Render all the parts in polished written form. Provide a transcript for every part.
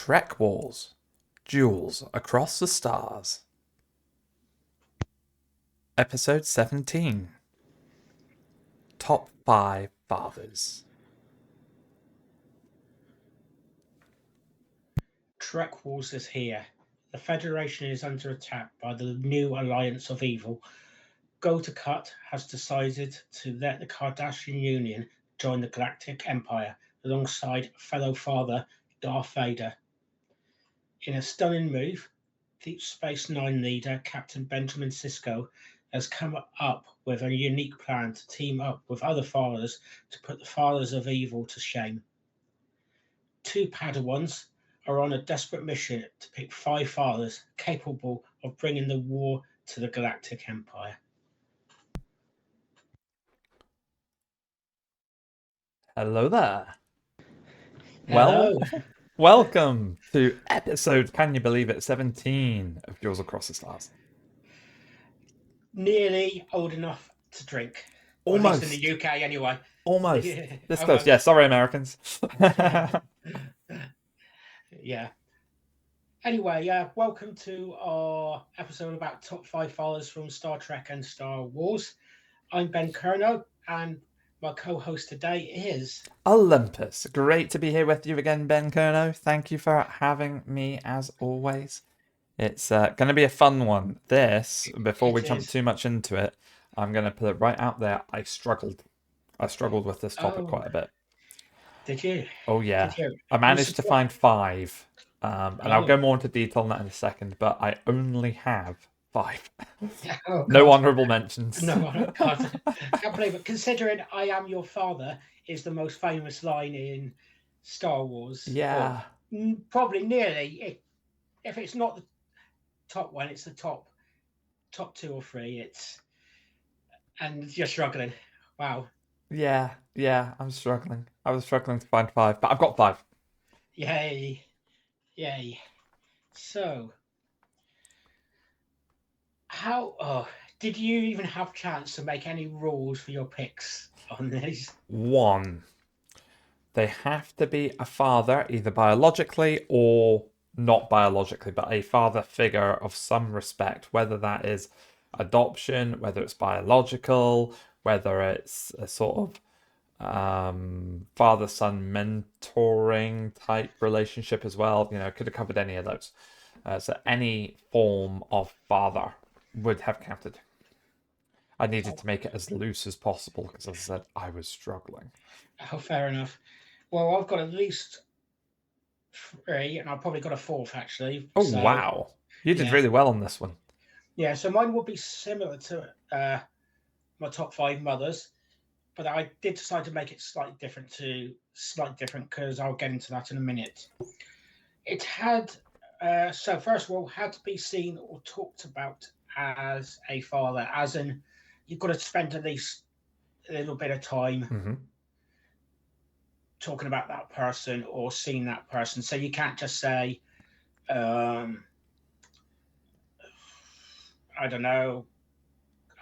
TrekWars, Duels Across the Stars, Episode 17, Top 5 Fathers. TrekWars is here. The Federation is under attack by the new Alliance of Evil. Go-To-Cut has decided to let the Kardashian Union join the Galactic Empire alongside fellow father Darth Vader. In a stunning move, Deep Space Nine leader Captain Benjamin Sisko has come up with a unique plan to team up with other fathers to put the fathers of evil to shame. Two Padawans are on a desperate mission to pick 5 fathers capable of bringing the war to the Galactic Empire. Hello there. Hello. Welcome to episode, can you believe it, 17 of Duels Across the Stars. Nearly old enough to drink. Almost. At least in the UK, anyway. Almost. Yeah, This close. almost. Yeah, sorry, Americans. Yeah. Anyway, welcome to our episode about top 5 fathers from Star Trek and Star Wars. I'm Ben Kerno, and my co-host today is Olympus. Great to be here with you again, Ben Kerno. Thank you for having me as always. It's going to be a fun one. Before we jump too much into it, I'm going to put it right out there. I struggled with this topic quite a bit. Did you? Oh, yeah. Did you? I managed to find 5. And I'll go more into detail on that in a second, but I only have 5. No honourable mentions. No, God. I can't believe it. Considering I am your father is the most famous line in Star Wars. Yeah. Or probably nearly. If it's not the top one, it's the top 2 or 3. And you're struggling. Wow. Yeah, I'm struggling. I was struggling to find 5, but I've got 5. Yay. So, did you even have a chance to make any rules for your picks on these? 1. They have to be a father, either biologically or not biologically, but a father figure of some respect, whether that is adoption, whether it's biological, whether it's a sort of father-son mentoring type relationship as well. Could have covered any of those. So any form of father would have counted. I needed to make it as loose as possible because, as I said, I was struggling. Oh, fair enough. Well, I've got at least 3, and I've probably got a 4th, actually. Oh, so, wow. You did really well on this one. Yeah, so mine will be similar to my top 5 mothers, but I did decide to make it slightly different because I'll get into that in a minute. It had, so first of all, had to be seen or talked about as a father, as in you've got to spend at least a little bit of time talking about that person or seeing that person. So you can't just say, I don't know.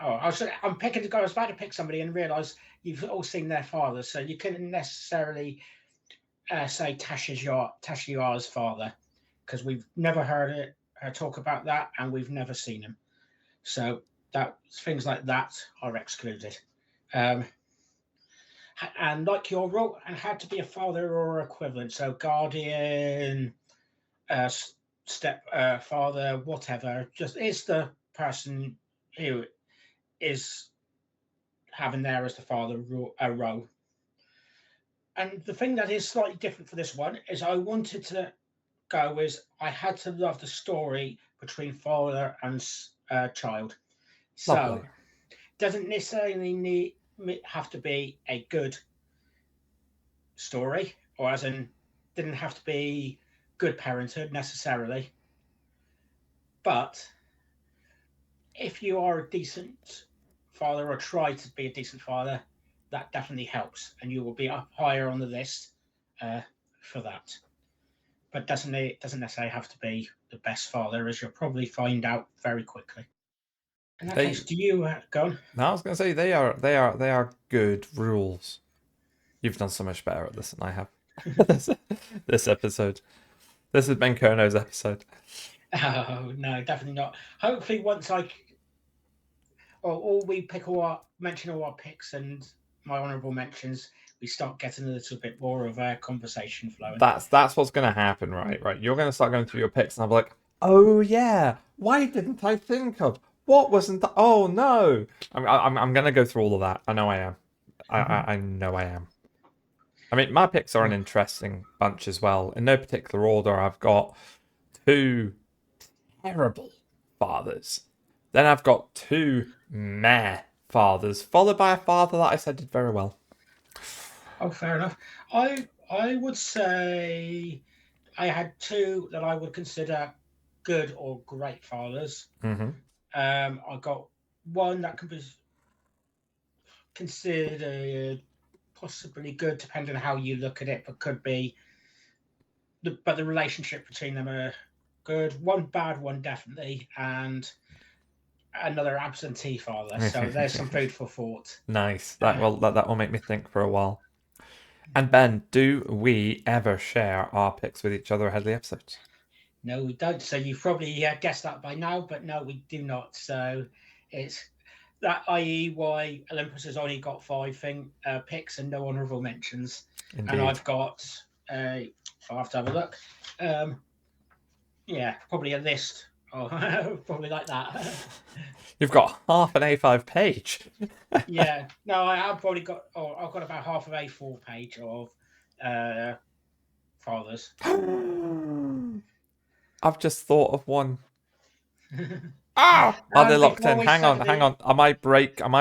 I was about to pick somebody and realise you've all seen their father, so you couldn't necessarily say Tasha Yar's father, because we've never heard her talk about that, and we've never seen him. So that things like that are excluded. And like your rule, and had to be a father or equivalent, so guardian, father, whatever. Just is the person who is having there as the father role. And the thing that is slightly different for this one is I wanted to go is I had to love the story between father and child. Lovely. So doesn't necessarily have to be a good story, or as in didn't have to be good parenthood necessarily. But if you are a decent father or try to be a decent father, that definitely helps, and you will be up higher on the list for that. But doesn't necessarily have to be the best father, as you'll probably find out very quickly. In that case, do you go on? No, I was going to say they are good rules. You've done so much better at this than I have. this episode. This has been Kono's episode. Oh no, definitely not. Hopefully, once or we pick mention all our picks and my honourable mentions, we start getting a little bit more of a conversation flowing. That's what's gonna happen, right? Right. You're gonna start going through your picks, and I'll be like, oh yeah, why didn't I think of what wasn't? Oh no, I'm gonna go through all of that. I know I am. I know I am. I mean, my picks are an interesting bunch as well. In no particular order, I've got two terrible fathers. Then I've got two meh fathers, followed by a father that I said did very well. Oh, fair enough. I would say I had two that I would consider good or great fathers. Mm-hmm. I got one that can be considered possibly good, depending on how you look at it, but could be. But the relationship between them are good. One bad one, definitely, and another absentee father. So there's some food for thought. Nice. That will make me think for a while. And Ben, do we ever share our picks with each other ahead of the episodes? No, we don't. So you've probably guessed that by now, but no, we do not. So it's that, i.e., why Olympus has only got five picks and no honourable mentions, and Indeed. I've got. I'll have to have a look. Yeah, probably a list. Oh, probably like that. You've got half an A5 page. Yeah, no, I've probably got. Oh, I've got about half of A4 page of fathers. I've just thought of one. Ah! Are they locked Before in? we Hang on, settle hang in, on. I might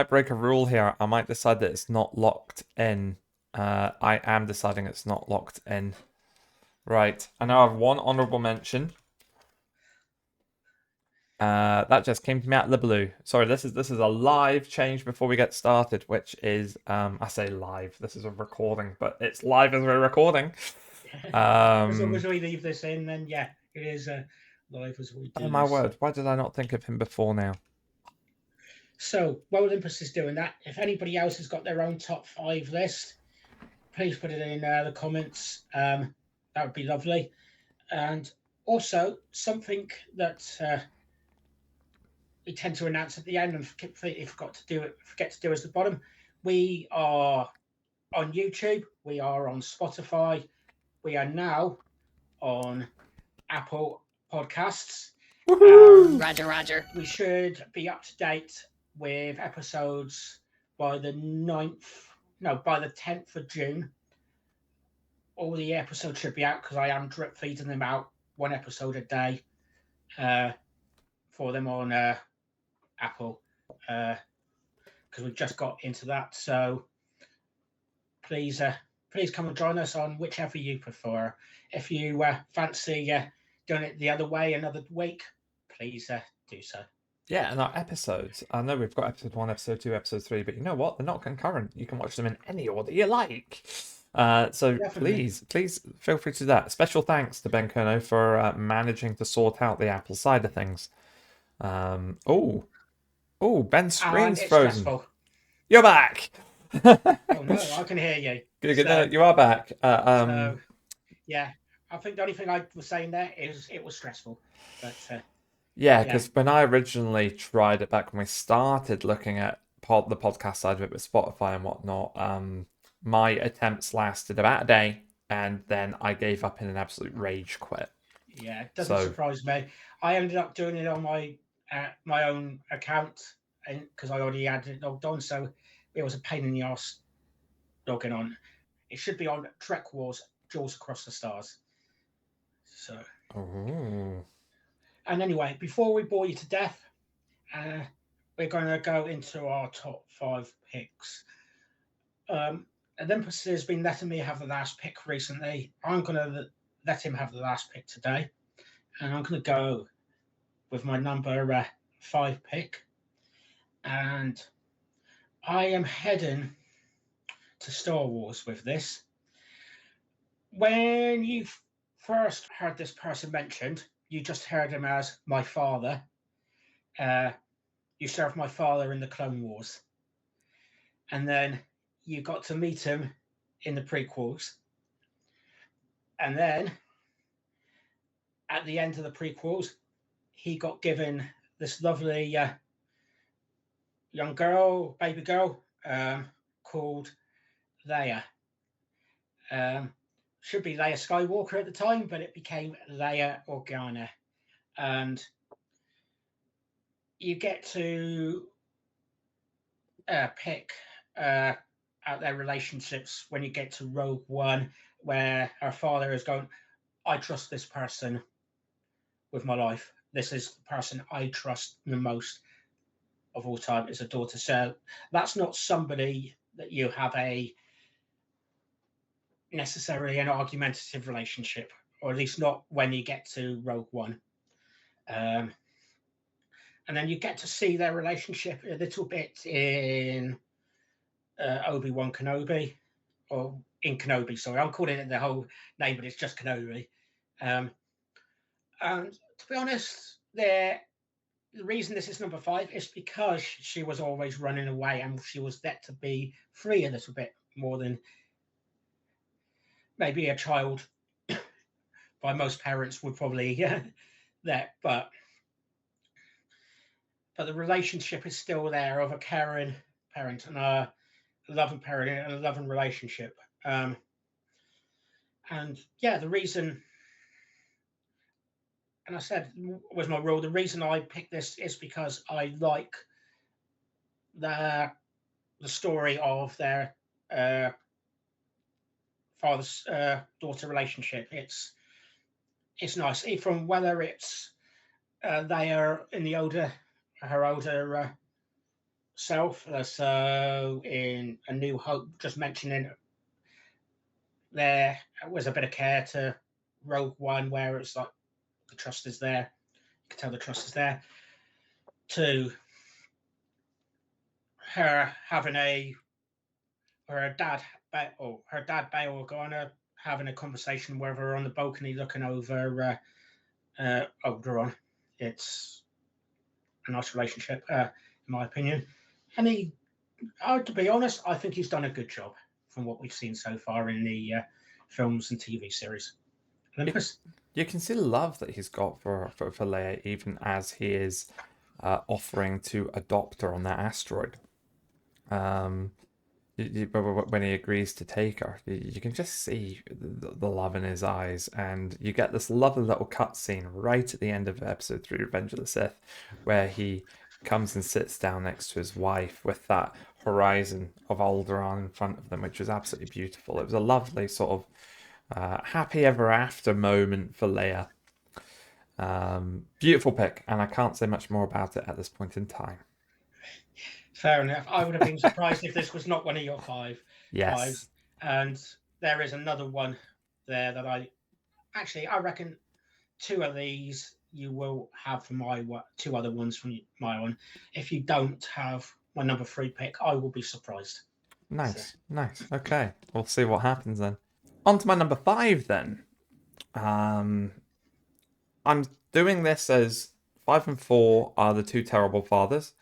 break a rule here. I might decide that it's not locked in. I am deciding it's not locked in. Right. I now have one honourable mention. That just came to me out of the blue. Sorry, this is a live change before we get started, which is I say live. This is a recording, but it's live as we're recording. as long as we leave this in, then yeah, it is live as we do. Oh my this. word! Why did I not think of him before now? So while Olympus is doing that, if anybody else has got their own top five list, please put it in the comments. That would be lovely. And also something that we tend to announce at the end and forget to do as the bottom. We are on YouTube. We are on Spotify. We are now on Apple Podcasts. Roger. We should be up to date with episodes by the 10th of June. All the episodes should be out because I am drip feeding them out one episode a day for them on Apple because we've just got into that. So please come and join us on whichever you prefer. If you fancy doing it the other way another week, please do so. Yeah, and our episodes. I know we've got episode 1, episode 2, episode 3, but you know what? They're not concurrent. You can watch them in any order you like. So Definitely. please feel free to do that. Special thanks to Ben Kono for managing to sort out the Apple side of things. Ben's And screen's it's frozen. stressful. You're back. Oh no, I can hear you. Good, So, you are back. so yeah, I think the only thing I was saying there is it was stressful, but yeah, because when I originally tried it back when we started looking at the podcast side of it with Spotify and whatnot, my attempts lasted about a day, and then I gave up in an absolute rage quit. Yeah, it doesn't surprise me. I ended up doing it on my own account, and because I already had it logged on, so it was a pain in the ass logging on. It should be on TrekWars, Duels Across the Stars. So. Ooh. And anyway, before we bore you to death, we're going to go into our top 5 picks. Olympus has been letting me have the last pick recently. I'm going to let him have the last pick today. And I'm going to go with my number 5 pick. And I am heading to Star Wars with this. When you first heard this person mentioned, you just heard him as my father. You served my father in the Clone Wars. And then you got to meet him in the prequels. And then at the end of the prequels, he got given this lovely young girl, baby girl, called Leia. Should be Leia Skywalker at the time, but it became Leia Organa. And you get to pick out their relationships when you get to Rogue One, where her father is going, I trust this person with my life. This is the person I trust the most of all time is a daughter. So that's not somebody that you have a necessarily an argumentative relationship, or at least not when you get to Rogue One. And then you get to see their relationship a little bit in Obi-Wan Kenobi, or in Kenobi, sorry. I'm calling it the whole name, but it's just Kenobi. And to be honest, the reason this is number 5 is because she was always running away and she was there to be free a little bit more than maybe a child by most parents would probably that, but the relationship is still there of a caring parent and a loving parent and a loving relationship. And yeah, the reason, and I said was my rule, the reason I picked this is because I like the story of their father's daughter relationship. It's nice, from whether it's they are in the older her older self. So in A New Hope, just mentioning there was a bit of care to Rogue One, where it's like the trust is there. You can tell the trust is there. To her having her dad Bail Organa having a conversation with her on the balcony looking over Oberon. It's a nice relationship, in my opinion. And to be honest, I think he's done a good job from what we've seen so far in the films and TV series. Olympus? You can see the love that he's got for Leia, even as he is offering to adopt her on that asteroid. When he agrees to take her, you can just see the love in his eyes, and you get this lovely little cutscene right at the end of episode 3, Revenge of the Sith, where he comes and sits down next to his wife with that horizon of Alderaan in front of them, which was absolutely beautiful. It was a lovely sort of happy ever after moment for Leia. Beautiful pick, and I can't say much more about it at this point in time. Fair enough. I would have been surprised if this was not one of your fives. Yes. And there is another one there that I reckon 2 of these you will have for my 2 other ones from my one. If you don't have my number 3 pick, I will be surprised. Nice. Okay, we'll see what happens then. On to my number 5 then. I'm doing this as 5 and 4 are the 2 terrible fathers.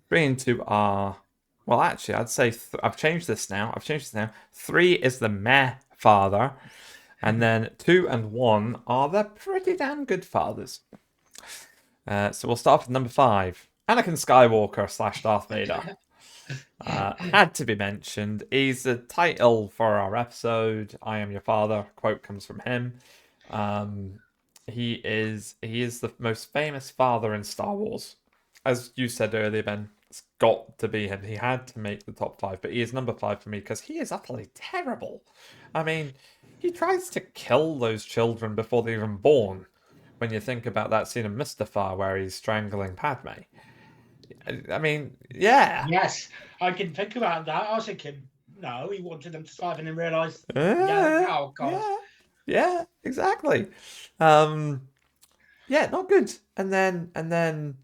3 and 2 are, well, actually, I'd say I've changed this now. 3 is the meh father, and then 2 and 1 are the pretty damn good fathers. So we'll start with number 5, Anakin Skywalker / Darth Vader. Had to be mentioned. He's the title for our episode. I am your father. Quote comes from him. He is the most famous father in Star Wars. As you said earlier, Ben, it's got to be him. He had to make the top 5, but he is number 5 for me because he is utterly terrible. I mean, he tries to kill those children before they're even born. When you think about that scene of Mustafar where he's strangling Padme. I mean, yeah. Yes, I can think about that. I was thinking, no, he wanted them to survive and then realised, oh God. Yeah, exactly. Yeah, not good. And then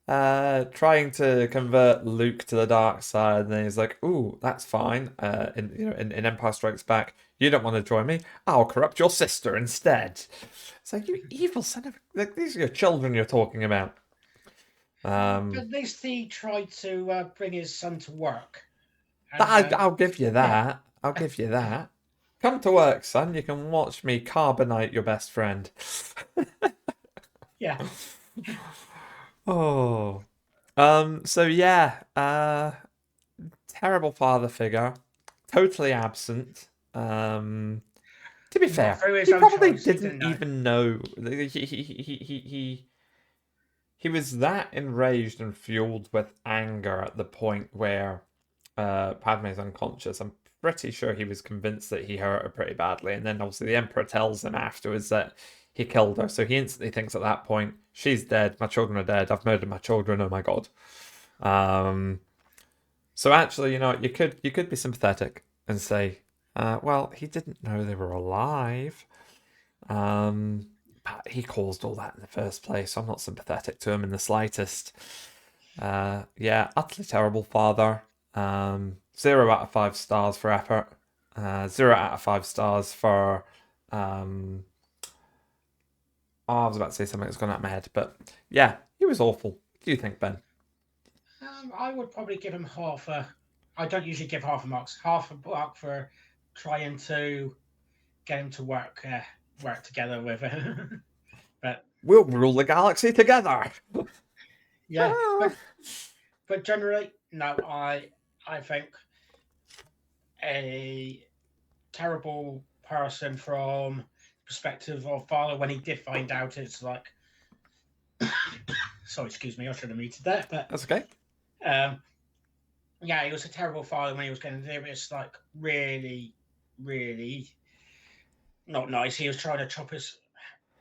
trying to convert Luke to the dark side, and then he's like, "Ooh, that's fine." In Empire Strikes Back, you don't want to join me. I'll corrupt your sister instead. It's like, you evil son of... Like, these are your children you're talking about. But at least he tried to bring his son to work. I'll give you that. I'll give you that. Come to work, son. You can watch me carbonite your best friend. Yeah. Oh. So yeah, terrible father figure, totally absent. To be Not fair, through his he own probably choice. He didn't didn't know. even know. He was that enraged and fueled with anger at the point where Padme's unconscious. I'm pretty sure he was convinced that he hurt her pretty badly, and then obviously the Emperor tells him afterwards that he killed her. So he instantly thinks at that point, she's dead, my children are dead, I've murdered my children, oh my god. So actually, you could be sympathetic and say, well, he didn't know they were alive. But he caused all that in the first place, so I'm not sympathetic to him in the slightest. Yeah, utterly terrible father. 0 out of 5 stars for effort. 0 out of 5 stars for. I was about to say something that's gone out of my head, but yeah, he was awful. What do you think, Ben? I would probably give him half a. I don't usually give half a marks. Half a mark for trying to get him to work together with her. But We'll rule the galaxy together. yeah, but generally, no. I think a terrible person from perspective of father when he did find out. It's like, sorry, excuse me, I should have muted that. But That's okay. yeah, he was a terrible father when he was getting there. It's like really, really not nice. He was trying to chop his.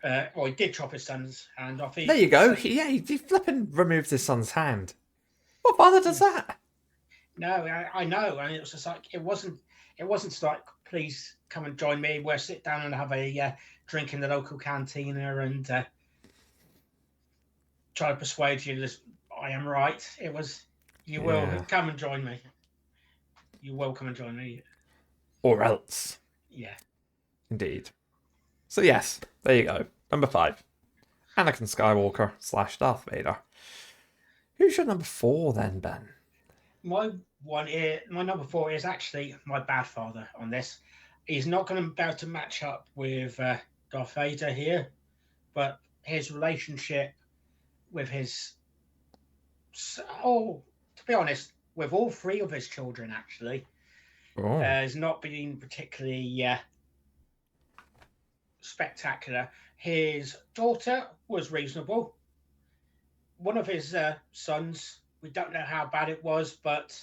Well, he did chop his son's hand off. There you go. He flipping removed his son's hand. What father does that? No, I know, and it was just like it wasn't. It wasn't like, please come and join me. We'll sit down and have a drink in the local cantina and try to persuade you that I am right. It was, you will come and join me. You will come and join me. Or else. Yeah. Indeed. So yes, there you go. Number 5. Anakin Skywalker / Darth Vader. Who's your number 4 then, Ben? My number 4 is actually my bad father on this. He's not going to be able to match up with Darth Vader here, but his relationship with his, to be honest, with all 3 of his children actually, has not been particularly spectacular. His daughter was reasonable. One of his sons, we don't know how bad it was, but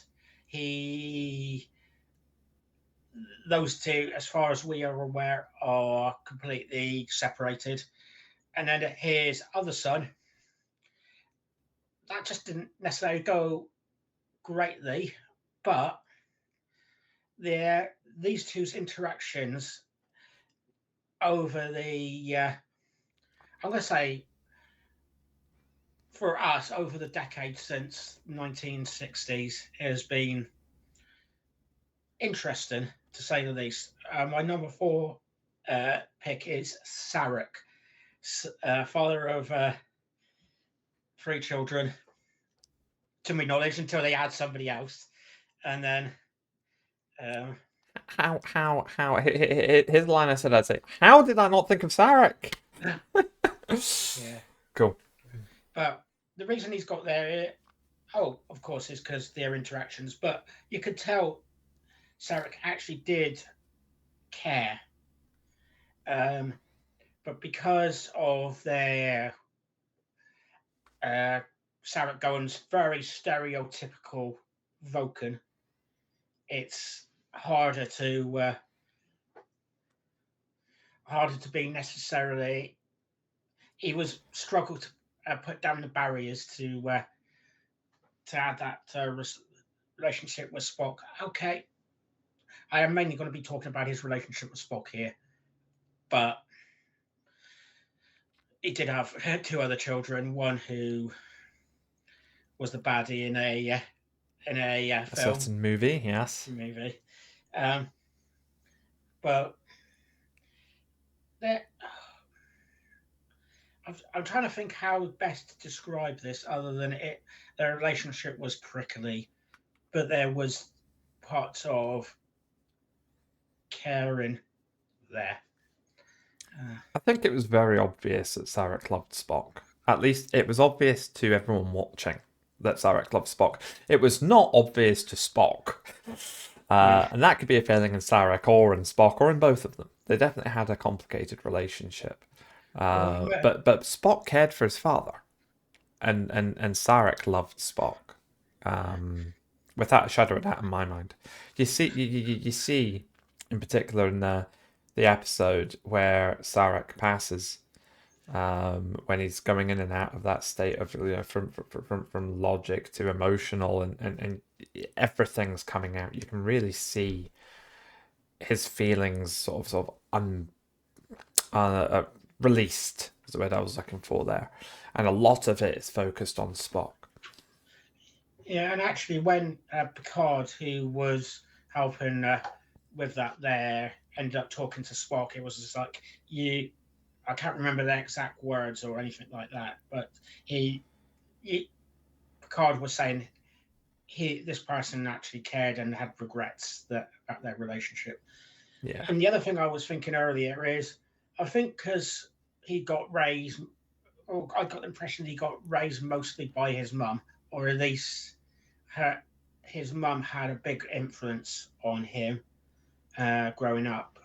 those two, as far as we are aware, are completely separated. And then his other son, that just didn't necessarily go greatly, but these two's interactions over the, I'm going to say, for us, over the decades since 1960s, has been interesting, to say the least. My number 4 pick is Sarek, father of 3 children, to my knowledge, until they add somebody else. And then... How? His line I said, I'd say, how did I not think of Sarek? yeah. Cool. But the reason he's got there, of course, is because their interactions. But you could tell Sarek actually did care. But because of their Sarek Gowen's very stereotypical Vulcan, it's harder to be necessarily. He was struggled to put down the barriers to add that relationship with Spock. Okay, I am mainly going to be talking about his relationship with Spock here, but he did have 2 other children. One who was the baddie in a film, certain movie, yes. But I'm trying to think how best to describe this, other than their relationship was prickly, but there was parts of caring there. I think it was very obvious that Sarek loved Spock. At least it was obvious to everyone watching that Sarek loved Spock. It was not obvious to Spock. Yeah. And that could be a feeling in Sarek or in Spock or in both of them. They definitely had a complicated relationship. But Spock cared for his father. And Sarek loved Spock. Without a shadow of a doubt in my mind. You see in particular in the episode where Sarek passes, when he's going in and out of that state of from logic to emotional, and everything's coming out. You can really see his feelings sort of released, is the word I was looking for there, and a lot of it is focused on Spock. Yeah, and actually, when Picard, who was helping with that, there ended up talking to Spock, it was just like I can't remember the exact words or anything like that, but Picard was saying this person actually cared and had regrets about their relationship. Yeah. And the other thing I was thinking earlier is, I think because he got raised, or I got the impression he got raised mostly by his mum, or at least his mum had a big influence on him growing up.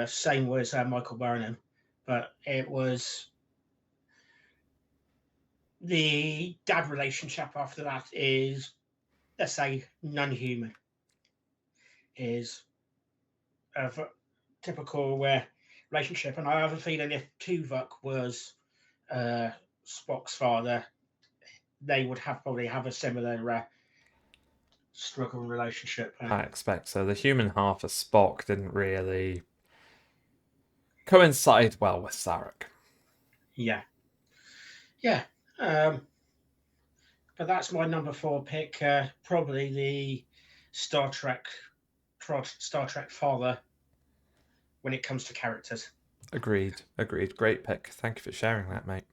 Same with Michael Burnham, but it was the dad relationship after that is, let's say, non-human. Is a typical relationship, and I have a feeling if Tuvok was Spock's father, they would probably have a similar struggle relationship. I expect so. The human half of Spock didn't really coincide well with Sarek. Yeah. But that's my number 4 pick. Probably the Star Trek father when it comes to characters. Agreed. Great pick. Thank you for sharing that, mate.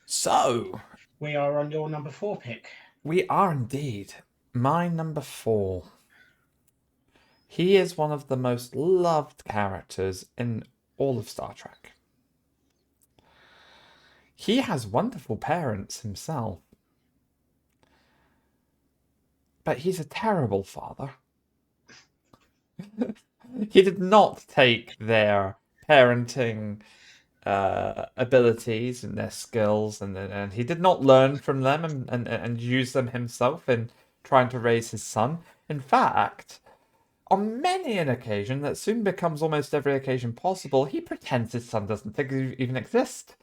So, we are on your number 4 pick. We are indeed. My number 4. He is one of the most loved characters in all of Star Trek. He has wonderful parents himself. But he's a terrible father. He did not take their parenting abilities and their skills, and he did not learn from them and use them himself in trying to raise his son. In fact, on many an occasion that soon becomes almost every occasion possible, he pretends his son doesn't even exist.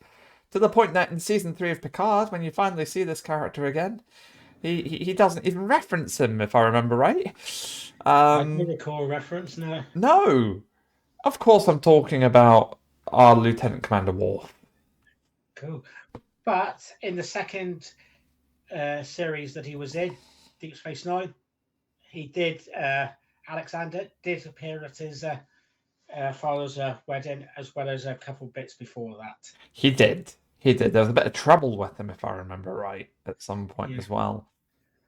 To the point that in season 3 of Picard, when you finally see this character again, he doesn't even reference him, if I remember right. I do recall a reference now. No, of course I'm talking about our Lieutenant Commander Worf. Cool. But in the second series that he was in, Deep Space Nine, he did. Alexander did appear at his father's wedding, as well as a couple bits before that. He did. There was a bit of trouble with him, if I remember right, at some point as well.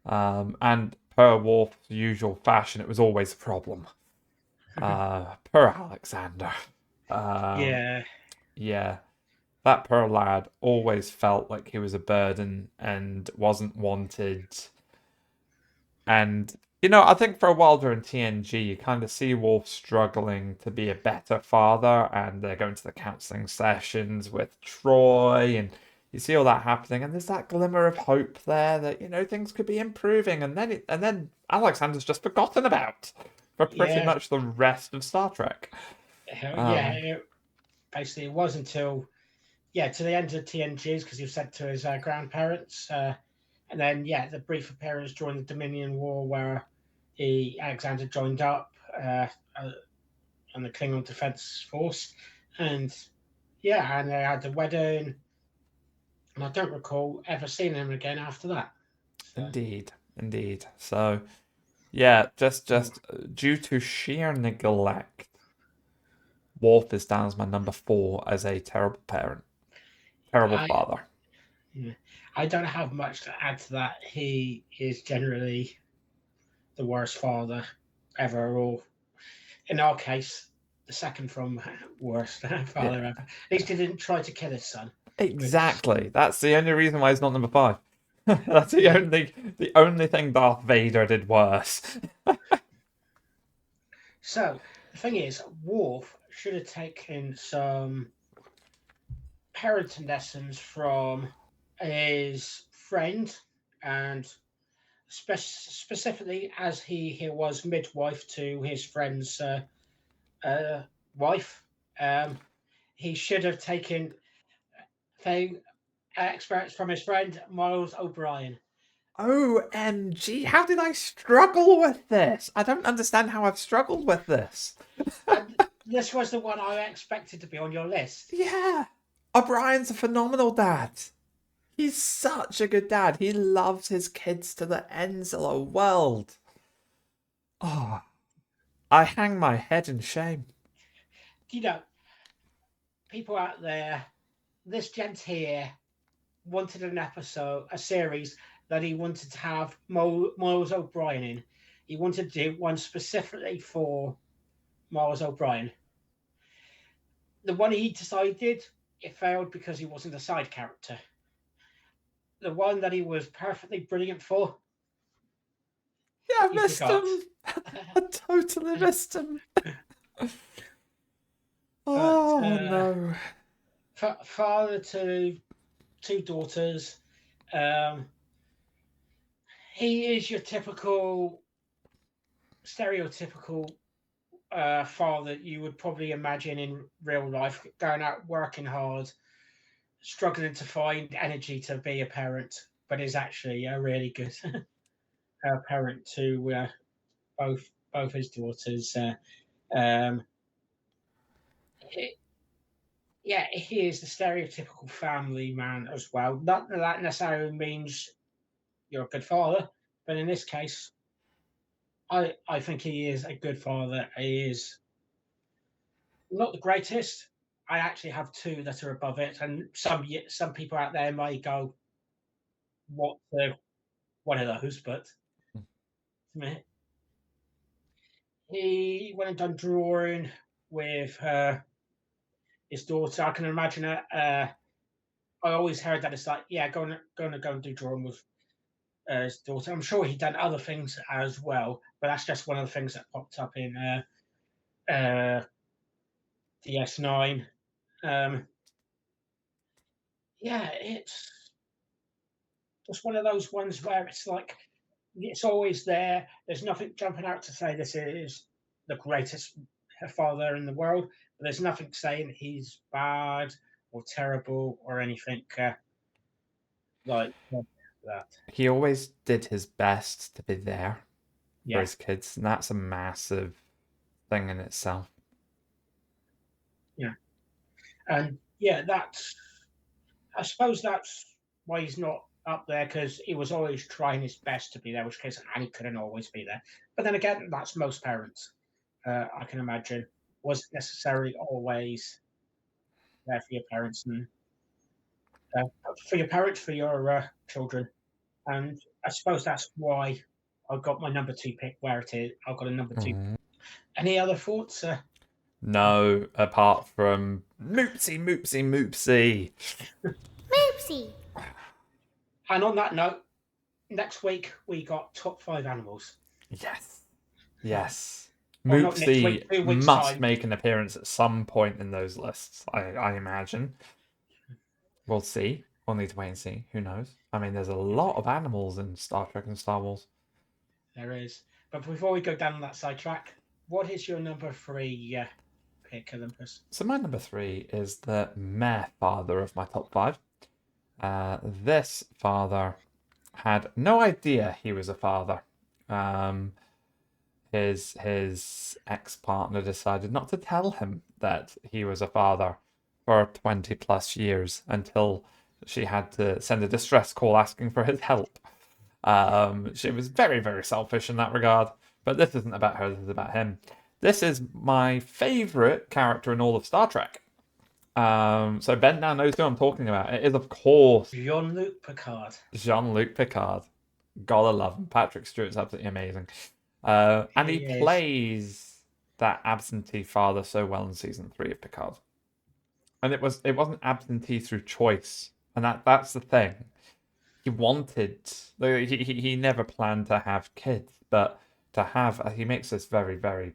And per Worf's usual fashion, it was always a problem. Per Alexander. Yeah. That poor lad always felt like he was a burden and wasn't wanted. And, I think for a while during TNG, you kind of see Worf struggling to be a better father, and they're going to the counseling sessions with Troy, and you see all that happening, and there's that glimmer of hope there that, things could be improving, and then Alexander's just forgotten about for pretty much the rest of Star Trek. Basically, it was until to the end of TNGs, because you've said to his grandparents, and then the brief appearance during the Dominion War where Alexander joined up on the Klingon Defense Force, and they had the wedding, and I don't recall ever seeing him again after that. So. Indeed. So, just due to sheer neglect, Worf is down as my number 4 as a terrible parent. Terrible father. Yeah. I don't have much to add to that. He is generally the worst father ever, or in our case, the second from worst father ever. At least he didn't try to kill his son. Exactly. That's the only reason why he's not number 5. That's the only thing Darth Vader did worse. So the thing is, Worf should have taken some parenting lessons from his friend, and specifically as he was midwife to his friend's wife. He should have taken thing experience from his friend Miles O'Brien. OMG, how did I struggle with this? I don't understand how I've struggled with this. And this was the one I expected to be on your list. Yeah. O'Brien's a phenomenal dad. He's such a good dad. He loves his kids to the ends of the world. Oh, I hang my head in shame. You know, people out there, this gent here wanted a series that he wanted to have Miles O'Brien in. He wanted to do one specifically for Miles O'Brien. The one he decided, it failed because he wasn't a side character. The one that he was perfectly brilliant for, Yeah, I he missed forgot. him. I totally missed him. Oh, no. Father to 2 daughters. He is your typical, stereotypical father you would probably imagine in real life, going out working hard, struggling to find energy to be a parent, but is actually a really good parent to both his daughters. Um, yeah, he is the stereotypical family man as well. Not that that necessarily means you're a good father, but in this case, I think he is a good father. He is not the greatest. I actually have 2 that are above it, and some people out there may go, "What the one of those?" But to me, he went and done drawing with his daughter. I can imagine it. I always heard that it's like, yeah, going to go and do drawing with his daughter. I'm sure he'd done other things as well, but that's just one of the things that popped up in DS9. Yeah, it's just one of those ones where it's like it's always there. There's nothing jumping out to say this is the greatest father in the world, but there's nothing saying he's bad or terrible or anything like that. He always did his best to be there for Yeah, his kids, and that's a massive thing in itself. yeah, and yeah, that's. I suppose that's why he's not up there because he was always trying his best to be there, which case, and he couldn't always be there. But then again, that's most parents. I can imagine wasn't necessarily always there for your parents and for your children. And I suppose that's why I got my number 2 pick where it is. I've got a number 2. Any other thoughts? No, apart from Moopsy, Moopsy, Moopsy. Moopsy. And on that note, next week we got top 5 animals. Yes. Yes. Well, not next week, 2 Moopsy weeks' must time. make an appearance at some point in those lists, I imagine. We'll see. We'll need to wait and see. Who knows? I mean, there's a lot of animals in Star Trek and Star Wars. There is. But before we go down that sidetrack, what is your number 3 pick, Olympus? So my number 3 is the meh father of my top 5. This father had no idea he was a father. His ex-partner decided not to tell him that he was a father for 20 plus years until she had to send a distress call asking for his help. She was very, very selfish in that regard, but this isn't about her, this is about him. This is my favourite character in all of Star Trek. So Ben now knows who I'm talking about. It is, of course, Jean-Luc Picard. Jean-Luc Picard. Gotta love him. Patrick Stewart's absolutely amazing. And he He is. plays that absentee father so well in season 3 of Picard. And it wasn't absentee through choice, and that's the thing. He wanted, he never planned to have kids, but to have, he makes this very, very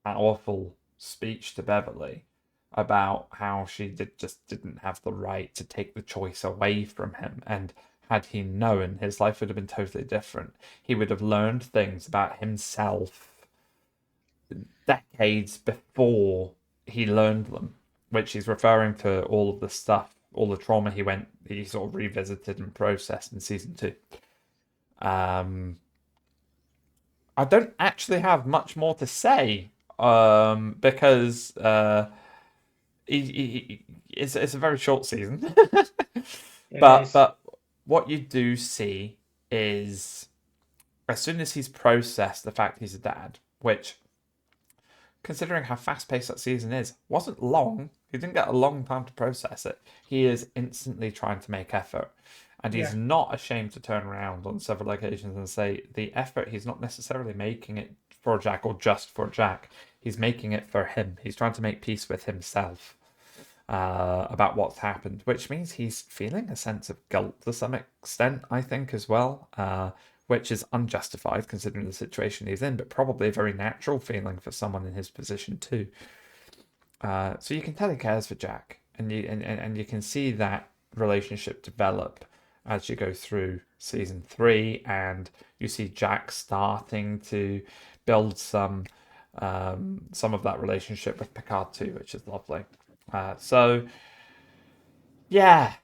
powerful speech to Beverly about how she just didn't have the right to take the choice away from him, and had he known, his life would have been totally different. He would have learned things about himself decades before he learned them, which he's referring to all of the stuff, all the trauma he sort of revisited and processed in season 2. I don't actually have much more to say, because it's a very short season. But what you do see is, as soon as he's processed the fact he's a dad, which, considering how fast-paced that season is, wasn't long. He didn't get a long time to process it. He is instantly trying to make effort. And he's not ashamed to turn around on several occasions and say the effort, he's not necessarily making it for Jack or just for Jack. He's making it for him. He's trying to make peace with himself about what's happened, which means he's feeling a sense of guilt to some extent, I think, as well, which is unjustified considering the situation he's in, but probably a very natural feeling for someone in his position too. So you can tell he cares for Jack, and you can see that relationship develop as you go through season 3, and you see Jack starting to build some of that relationship with Picard too, which is lovely. So yeah,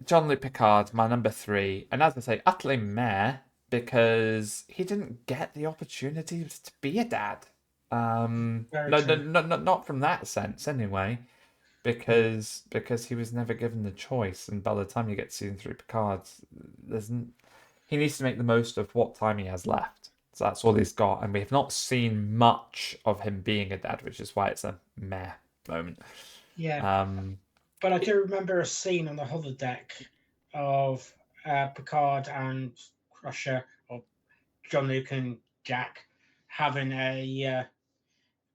Jean-Luc Picard, my number 3, and as I say, utterly meh, because he didn't get the opportunity to be a dad. Not from that sense anyway, because he was never given the choice, and by the time you get to season 3 Picard, he needs to make the most of what time he has left. So that's all he's got, and we have not seen much of him being a dad, which is why it's a meh moment. Yeah. But I do remember a scene on the holodeck of Picard and Crusher, or Jean-Luc and Jack, having a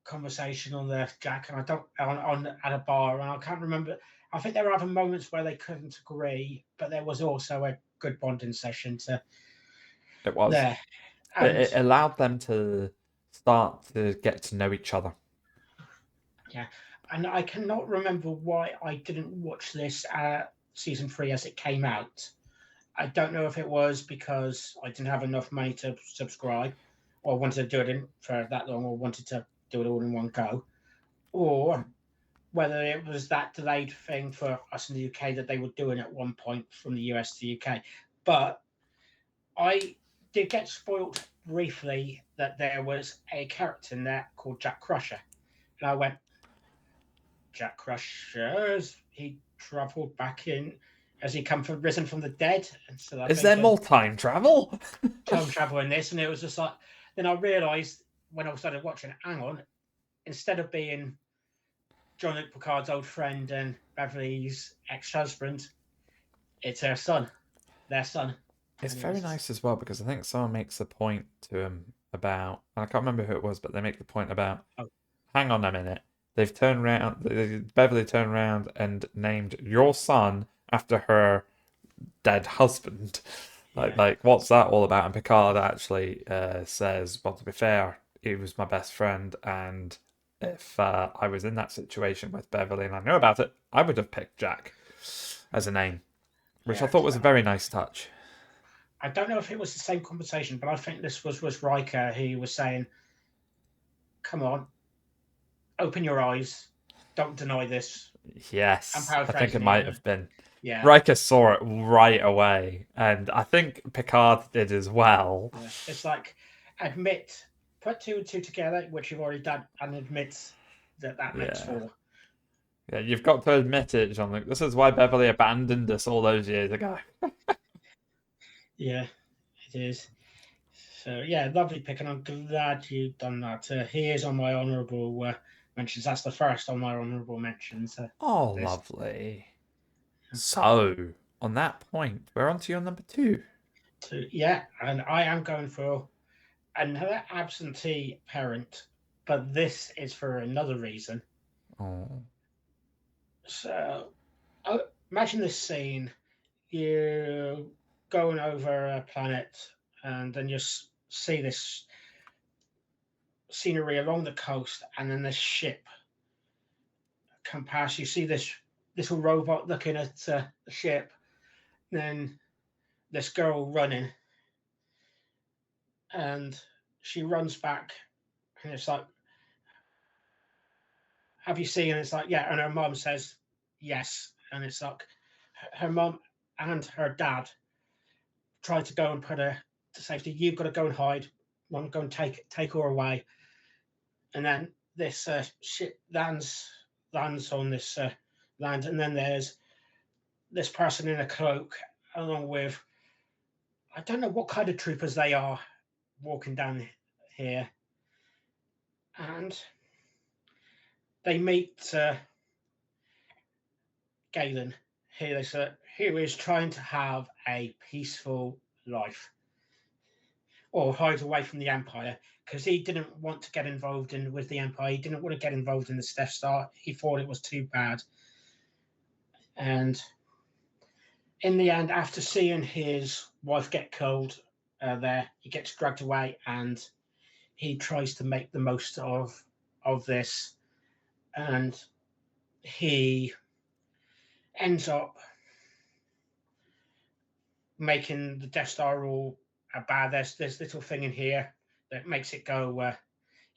conversation on the Jack, and I don't on at a bar, and I can't remember. I think there were other moments where they couldn't agree, but there was also a good bonding session. It was. There, it allowed them to start to get to know each other. Yeah, and I cannot remember why I didn't watch this season 3 as it came out. I don't know if it was because I didn't have enough money to subscribe, or wanted to do it for that long, or wanted to do it all in one go, or whether it was that delayed thing for us in the UK that they were doing at one point from the US to the UK. But I did get spoilt briefly that there was a character in there called Jack Crusher, and I went, Jack Crusher, he travelled back in, has he risen from the dead? And so is there more time travel? Time travel in this, and it was just like, then I realised when I started watching, hang on, instead of being Jean-Luc Picard's old friend and Beverly's ex-husband, it's their son. It's very nice as well, because I think someone makes the point to him about, I can't remember who it was, but they make the point about, hang on a minute, they've turned around, Beverly turned around and named your son after her dead husband. Like what's that all about? And Picard actually says, well, to be fair, he was my best friend, and if I was in that situation with Beverly and I knew about it, I would have picked Jack as a name, which I thought was a very nice touch. I don't know if it was the same conversation, but I think this was Riker who was saying, come on, open your eyes, don't deny this. Yes, I think it might have been. Yeah. Riker saw it right away, and I think Picard did as well. Yeah. It's like, put 2 and 2 together, which you've already done, and admit that makes 4. Yeah, you've got to admit it, Jean-Luc. This is why Beverly abandoned us all those years ago. Yeah, it is. So, yeah, lovely pick, and I'm glad you've done that. He is on my honourable mentions. That's the first on my honourable mentions. Lovely. So, on that point, we're on to your number 2. Yeah, and I am going for another absentee parent but this is for another reason. Oh. So, imagine this scene: you going over a planet, and then you see this scenery along the coast, and then this ship come past. You see this little robot looking at the ship, then this girl running, and she runs back, and it's like, "Have you seen?" And it's like, "Yeah," and her mom says, "Yes," and it's like her mom and her dad tried to go and put her to safety. You've got to go and hide. I'm going to take her away. And then this ship lands on this land, and then there's this person in a cloak, along with, I don't know what kind of troopers they are, walking down here, and they meet Galen. Who is trying to have a peaceful life, or hide away from the Empire, because he didn't want to get involved with the Empire. He didn't want to get involved in the Death Star. He thought it was too bad. And in the end, after seeing his wife get killed there, he gets dragged away, and he tries to make the most of this, and he ends up making the Death Star all bad. There's this little thing in here that makes it go.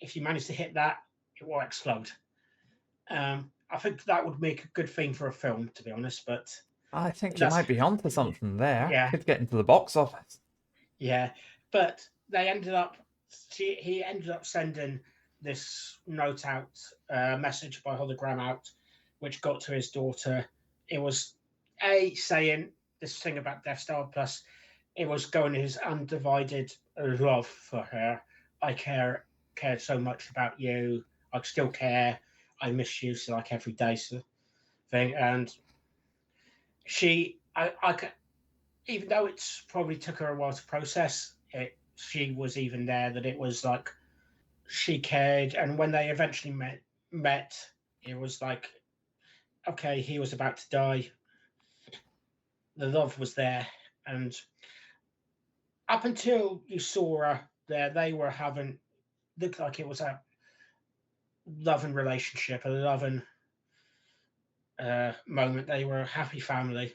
If you manage to hit that, it will explode. I think that would make a good thing for a film, to be honest. But I think you that's might be onto something there. yeah, Could get into the box office. yeah. But they ended up. He ended up sending this note out, message by hologram out, which got to his daughter. It was saying this thing about Death Star, plus it was going his undivided love for her. I cared so much about you. I still care. I miss you, so like every day, so thing. And even though it's probably took her a while to process it, she was even there. That it was like she cared, and when they eventually met, it was like, okay, he was about to die. The love was there, and up until you saw her there, they were having, looked like it was a loving relationship, a loving moment. They were a happy family.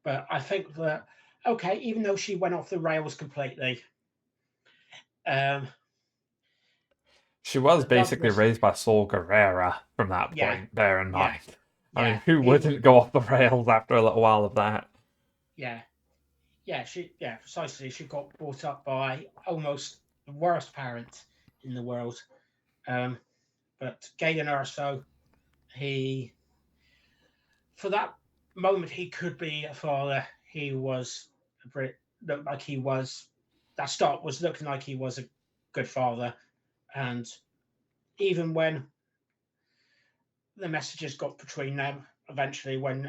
But I think that, okay, even though she went off the rails completely, um, She was the love basically was, raised by Saul Guerrera from that yeah, point, bear in yeah, mind. I yeah. mean, who He was, wouldn't go off the rails after a little while of that? yeah, yeah, precisely. She got brought up by almost the worst parent in the world. Um, but Galen Erso, he, for that moment, he could be a father. He was a Brit, looked like he was, that start was looking like he was a good father. And even when the messages got between them, eventually, when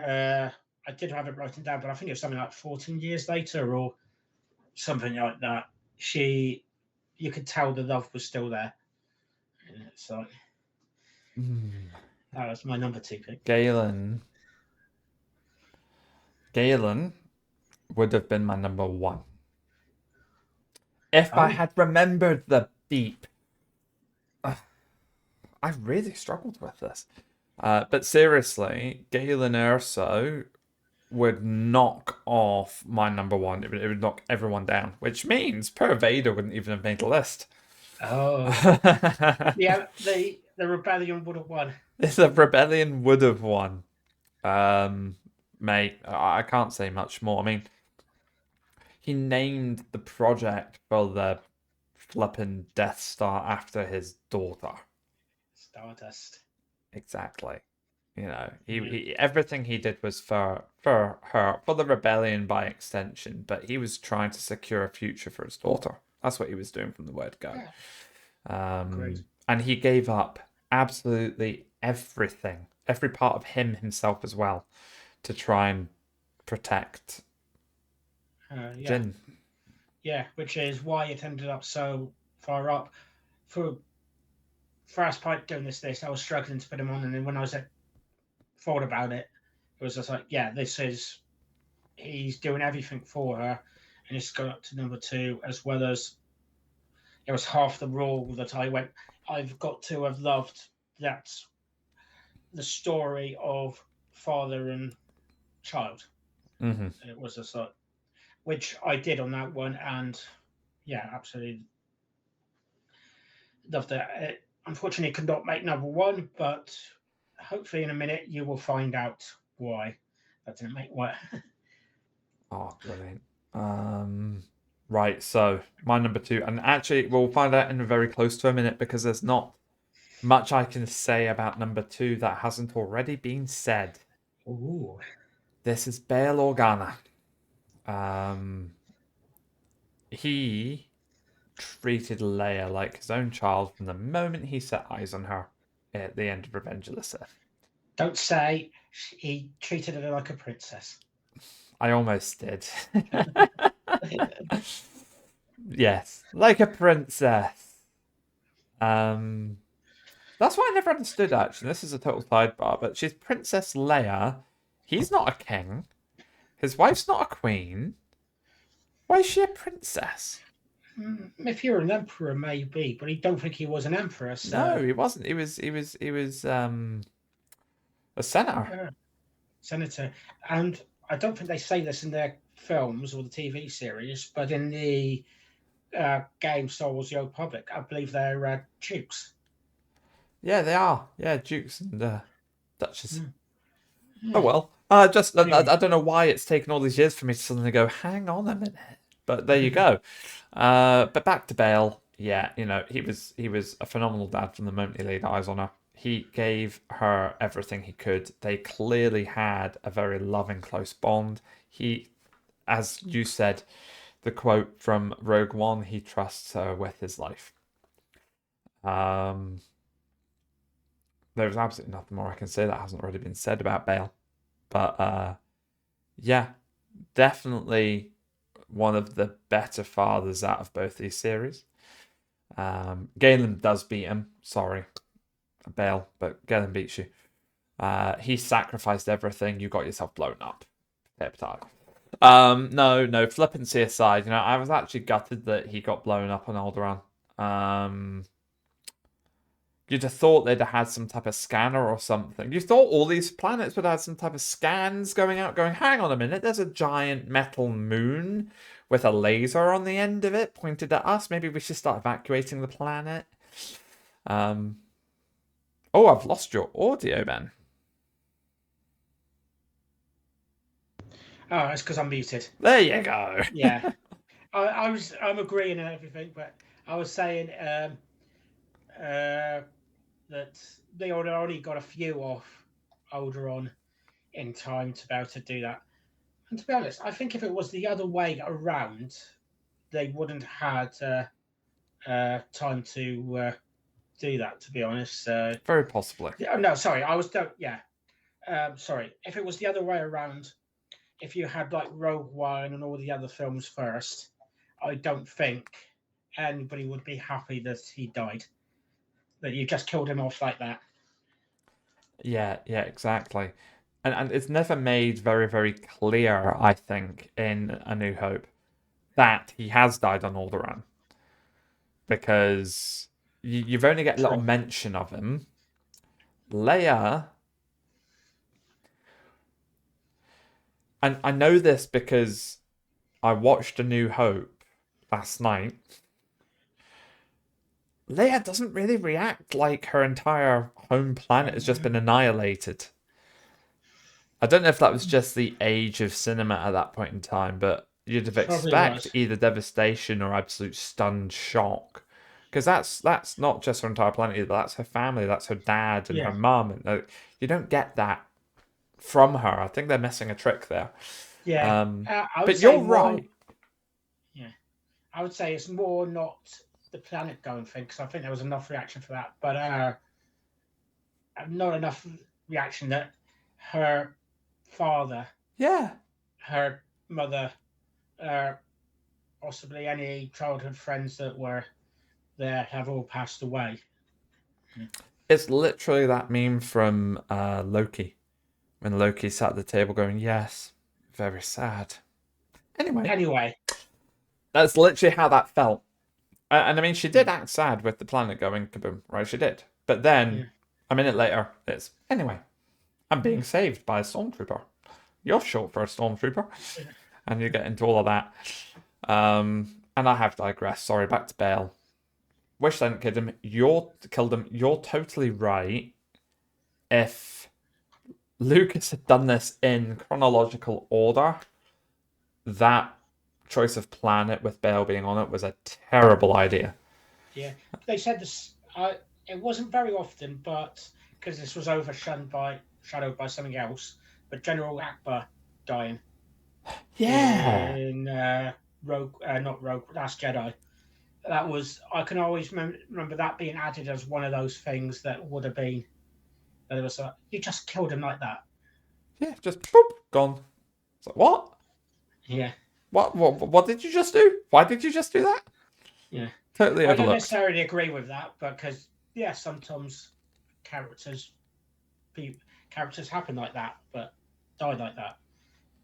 I did have it written down, but I think it was something like 14 years later or something like that, you could tell the love was still there. So that was my number two pick. Galen. Galen would have been my number one. If I Oh, had remembered the beep. I really struggled with this. But seriously, Galen Erso would knock off my number one. It would knock everyone down, which means Per Vader wouldn't even have made the list. oh, yeah. The rebellion would have won. The rebellion would have won. Mate, I can't say much more. I mean, he named the project for the flippin' Death Star after his daughter. Stardust. Exactly. You know, Yeah. he everything he did was for her, for the rebellion by extension, but he was trying to secure a future for his daughter. That's what he was doing from the word go. Great. And he gave up absolutely everything, every part of himself as well, to try and protect Yeah, Jin. yeah. Which is why it ended up so far up. For first part doing this, I was struggling to put him on, and then when I was thought about it, it was just like, yeah, he's doing everything for her, and it's got up to number 2, as well as it was half the rule that I've got to have loved that the story of father and child. Mm-hmm. It was just like, which I did on that one, and yeah, absolutely loved it. It unfortunately could not make number 1, but hopefully in a minute you will find out why that didn't make what. Oh, brilliant. Right, so my number 2, and actually we'll find out in very close to a minute because there's not much I can say about number 2 that hasn't already been said. Ooh. This is Bail Organa. He treated Leia like his own child from the moment he set eyes on her at the end of Revenge of the Sith. Don't say he treated her like a princess. I almost did. Yes, like a princess. That's what I never understood, actually. This is a total sidebar, but she's Princess Leia. He's not a king. His wife's not a queen. Why is she a princess? If you're an emperor, maybe, but I don't think he was an emperor. So. No, he wasn't. He was a senator. Senator. And I don't think they say this in their films or the TV series, but in the game Star Wars: The Old Republic, I believe they're dukes. Yeah, they are. Yeah, dukes and duchesses. Yeah. Oh well. I don't know why it's taken all these years for me to suddenly go, hang on a minute. But there you go. But back to Bale. Yeah, he was a phenomenal dad from the moment he laid eyes on her. He gave her everything he could. They clearly had a very loving, close bond. He, as you said, the quote from Rogue One, he trusts her with his life. There's absolutely nothing more I can say that hasn't already been said about Bale. But yeah, definitely one of the better fathers out of both these series. Galen does beat him. Sorry, Bale, but Galen beats you. He sacrificed everything. You got yourself blown up. Tip top. No, flippancy aside, I was actually gutted that he got blown up on Alderaan. You'd have thought they'd have had some type of scanner or something. You thought all these planets would have had some type of scans going out, going, hang on a minute, there's a giant metal moon with a laser on the end of it pointed at us. Maybe we should start evacuating the planet. Oh, I've lost your audio, Ben. Oh, it's because I'm muted. There you go. Yeah. I'm agreeing and everything, but I was saying that they already got a few off Alderaan in time to be able to do that. And to be honest, I think if it was the other way around, they wouldn't had time to do that. To be honest, very possibly. No, sorry, I was yeah. Sorry, if it was the other way around, if you had like Rogue One and all the other films first, I don't think anybody would be happy that he died. That you just killed him off like that. Yeah, exactly. And it's never made very, very clear, I think, in A New Hope that he has died on Alderaan. Because you've only get a little mention of him. Leia... And I know this because I watched A New Hope last night. Leia doesn't really react like her entire home planet has just been annihilated. I don't know if that was just the age of cinema at that point in time, but you'd have expect either devastation or absolute stunned shock. Because that's not just her entire planet either, that's her family, that's her dad and her mum. And you don't get that from her. I think they're missing a trick there. Yeah. But you're right. Yeah. I would say it's more not the planet going thing, because I think there was enough reaction for that, but not enough reaction that her father, her mother, possibly any childhood friends that were there have all passed away. It's literally that meme from Loki, when Loki sat at the table going, "Yes, very sad." Anyway, That's literally how that felt. And I mean, she did act sad with the planet going kaboom, right? She did. But then, a minute later, it's, anyway, I'm being saved by a stormtrooper. You're short for a stormtrooper. And you get into all of that. And I have digressed. Sorry, back to Bale. Wish they hadn't killed him. You're totally right. If Lucas had done this in chronological order, that choice of planet with Bale being on it was a terrible idea. yeah, they said this. It wasn't very often, but because this was overshadowed by something else. But General Akbar dying Yeah. in not Rogue, Last Jedi. That was, I can always remember that being added as one of those things that would have been. That it was like, you just killed him like that. Yeah, just boop, gone. It's like, what? Yeah. What did you just do? Why did you just do that? Yeah. Totally I don't overlooked. necessarily agree with that, because yeah, sometimes characters happen like that, but die like that,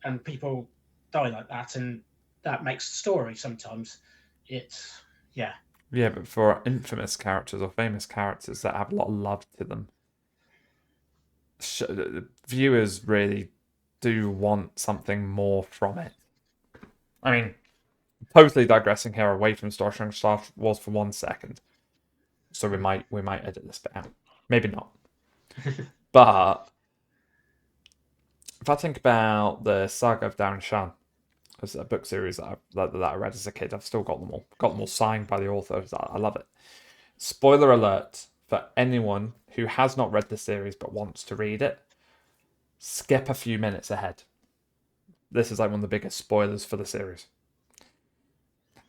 and people die like that, and that makes the story sometimes. It's yeah. Yeah, but for infamous characters or famous characters that have a lot of love to them, viewers really do want something more from it. I mean, totally digressing here away from Star Wars for 1 second. So we might edit this bit out. Maybe not. But if I think about the Saga of Darren Shan, it's a book series that I read as a kid. I've still got them all. Got them all signed by the authors. I love it. Spoiler alert for anyone who has not read the series but wants to read it. Skip a few minutes ahead. This is like one of the biggest spoilers for the series.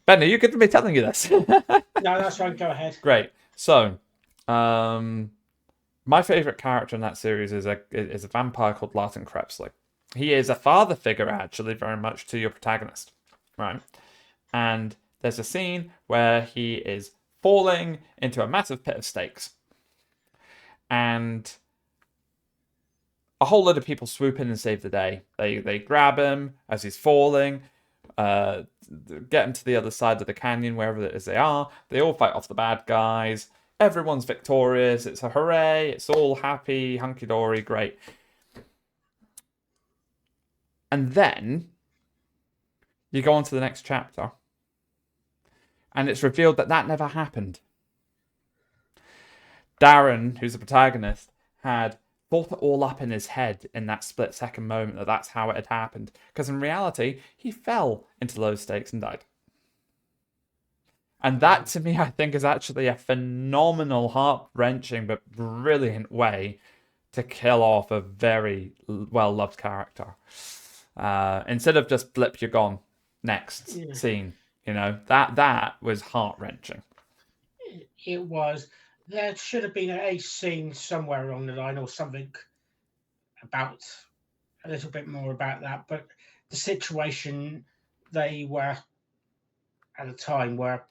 Ben, are you good to me telling you this? No, that's right. Go ahead. Great. So, my favorite character in that series is a vampire called Larton Crepsley. He is a father figure, actually, very much to your protagonist, right? And there's a scene where he is falling into a massive pit of stakes, and a whole load of people swoop in and save the day. They grab him as he's falling, get him to the other side of the canyon, wherever it is they are. They all fight off the bad guys. Everyone's victorious. It's a hooray. It's all happy, hunky-dory, great. And then you go on to the next chapter, and it's revealed that never happened. Darren, who's the protagonist, had thought it all up in his head in that split-second moment that that's how it had happened. Because in reality, he fell into low stakes and died. And that, to me, I think is actually a phenomenal, heart-wrenching, but brilliant way to kill off a very well-loved character. Instead of just blip, you're gone. Next scene. You know, that was heart-wrenching. It was. There should have been a scene somewhere along the line or something about a little bit more about that. But the situation they were at the time were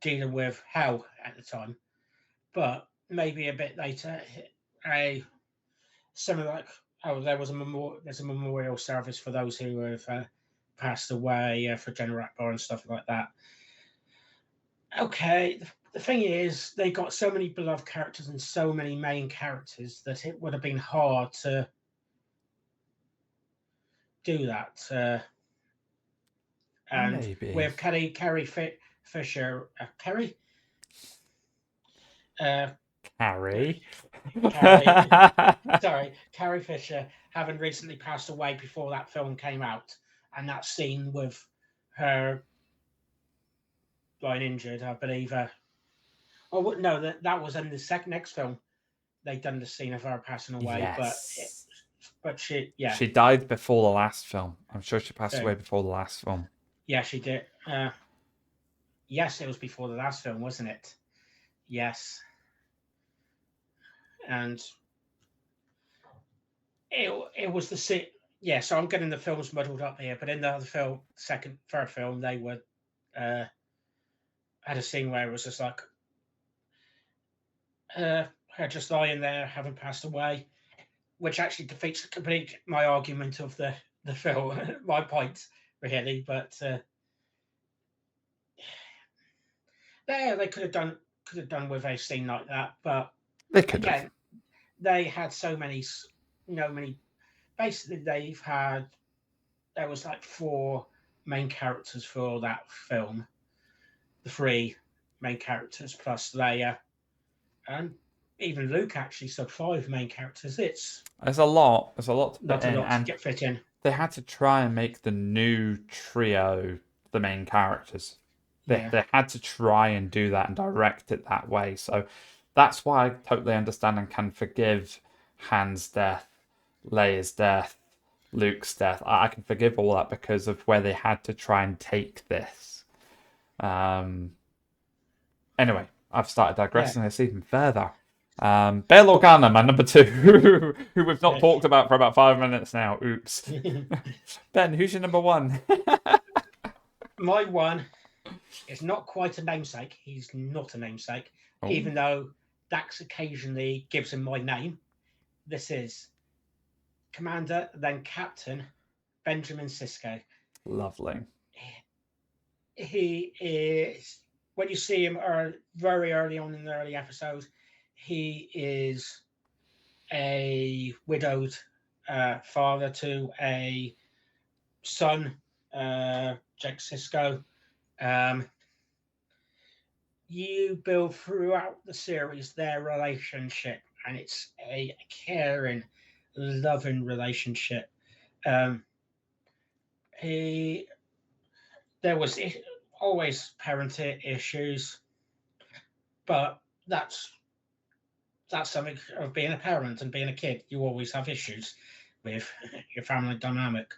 dealing with hell at the time. But maybe a bit later, something like, there's a memorial service for those who have passed away for General Akbar and stuff like that. Okay, the thing is, they got so many beloved characters and so many main characters that it would have been hard to do that. And Maybe. with Carrie Fisher, Carrie? Carrie. Sorry, Carrie Fisher having recently passed away before that film came out, and that scene with her lying injured, I believe. Oh no, that was in the next film. They done the scene of her passing away, Yes. but she She died before the last film. I'm sure she passed away before the last film. Yeah, she did. Yes, it was before the last film, wasn't it? Yes. And it was the scene. Yeah, so I'm getting the films muddled up here, but in the other film, third film, they were had a scene where it was just like her just lying there, having passed away, which actually defeats complete my argument of the film, my point really. But they could have done with a scene like that. But They could have. again, they had so many, many. Basically, there was like four main characters for that film, the three main characters plus Leia, and even Luke actually. So five main characters. It's There's a lot. There's a lot to put not a in, lot to and get fit in. they had to try and make the new trio the main characters. They Yeah, they had to try and do that and direct it that way. So that's why I totally understand and can forgive Han's death, Leia's death, Luke's death. I can forgive all that because of where they had to try and take this. Anyway, I've started yeah. digressing this even further. Bail Organa, my number two, who we've not Yeah. talked about for about 5 minutes now. Oops. Ben, who's your number one? My one is not quite a namesake. He's not a namesake, Oh, even though Dax occasionally gives him my name. This is Commander, then Captain Benjamin Sisko. lovely. He is, when you see him very early on in the early episodes, he is a widowed father to a son, Jake Sisko. You build throughout the series their relationship, and it's a caring, loving relationship. Um, he there was always parenting issues, but that's something of being a parent and being a kid. You always have issues with your family dynamic.